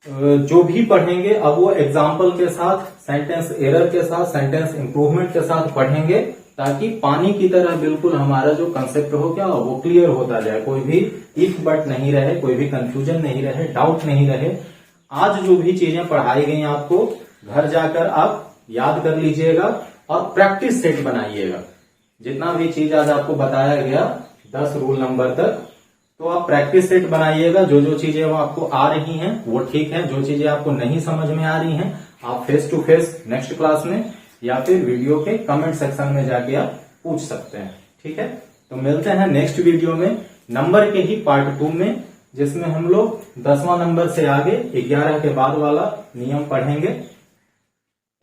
जो भी पढ़ेंगे अब वो एग्जाम्पल के साथ, सेंटेंस एरर के साथ, सेंटेंस इंप्रूवमेंट के साथ पढ़ेंगे, ताकि पानी की तरह बिल्कुल हमारा जो कंसेप्ट हो क्या वो क्लियर होता जाए, कोई भी इफ बट नहीं रहे, कोई भी कंफ्यूजन नहीं रहे, डाउट नहीं रहे। आज जो भी चीजें पढ़ाई गई आपको घर जाकर आप याद कर लीजिएगा और प्रैक्टिस सेट बनाइएगा। जितना भी चीज आज आपको बताया गया 10 रूल नंबर तक, तो आप प्रैक्टिस सेट बनाइएगा। जो जो चीजें वो आपको आ रही हैं वो ठीक है, जो चीजें आपको नहीं समझ में आ रही हैं आप face to face next class में या फिर वीडियो के कमेंट सेक्शन में जाके आप पूछ सकते हैं, ठीक है। तो मिलते हैं नेक्स्ट वीडियो में नंबर के ही पार्ट 2 में, जिसमें हम लोग 10वां नंबर से आगे 11 के बाद वाला नियम पढ़ेंगे।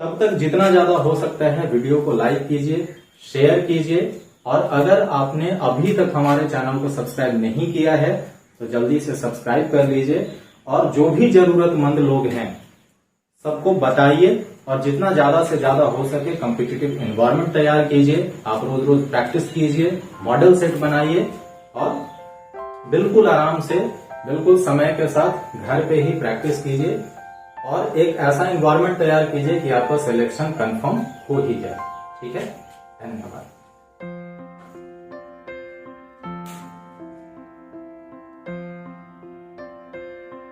तब तक जितना ज्यादा हो सकता है वीडियो को लाइक कीजिए, शेयर कीजिए, और अगर आपने अभी तक हमारे चैनल को सब्सक्राइब नहीं किया है तो जल्दी से सब्सक्राइब कर लीजिए, और जो भी जरूरतमंद लोग हैं सबको बताइए, और जितना ज्यादा से ज्यादा हो सके कॉम्पिटिटिव एनवायरनमेंट तैयार कीजिए। आप रोज रोज प्रैक्टिस कीजिए, मॉडल सेट बनाइए, और बिल्कुल आराम से, बिल्कुल समय के साथ घर पे ही प्रैक्टिस कीजिए, और एक ऐसा एनवायरनमेंट तैयार कीजिए कि आपका सिलेक्शन कंफर्म हो ही जाए, ठीक है। धन्यवाद।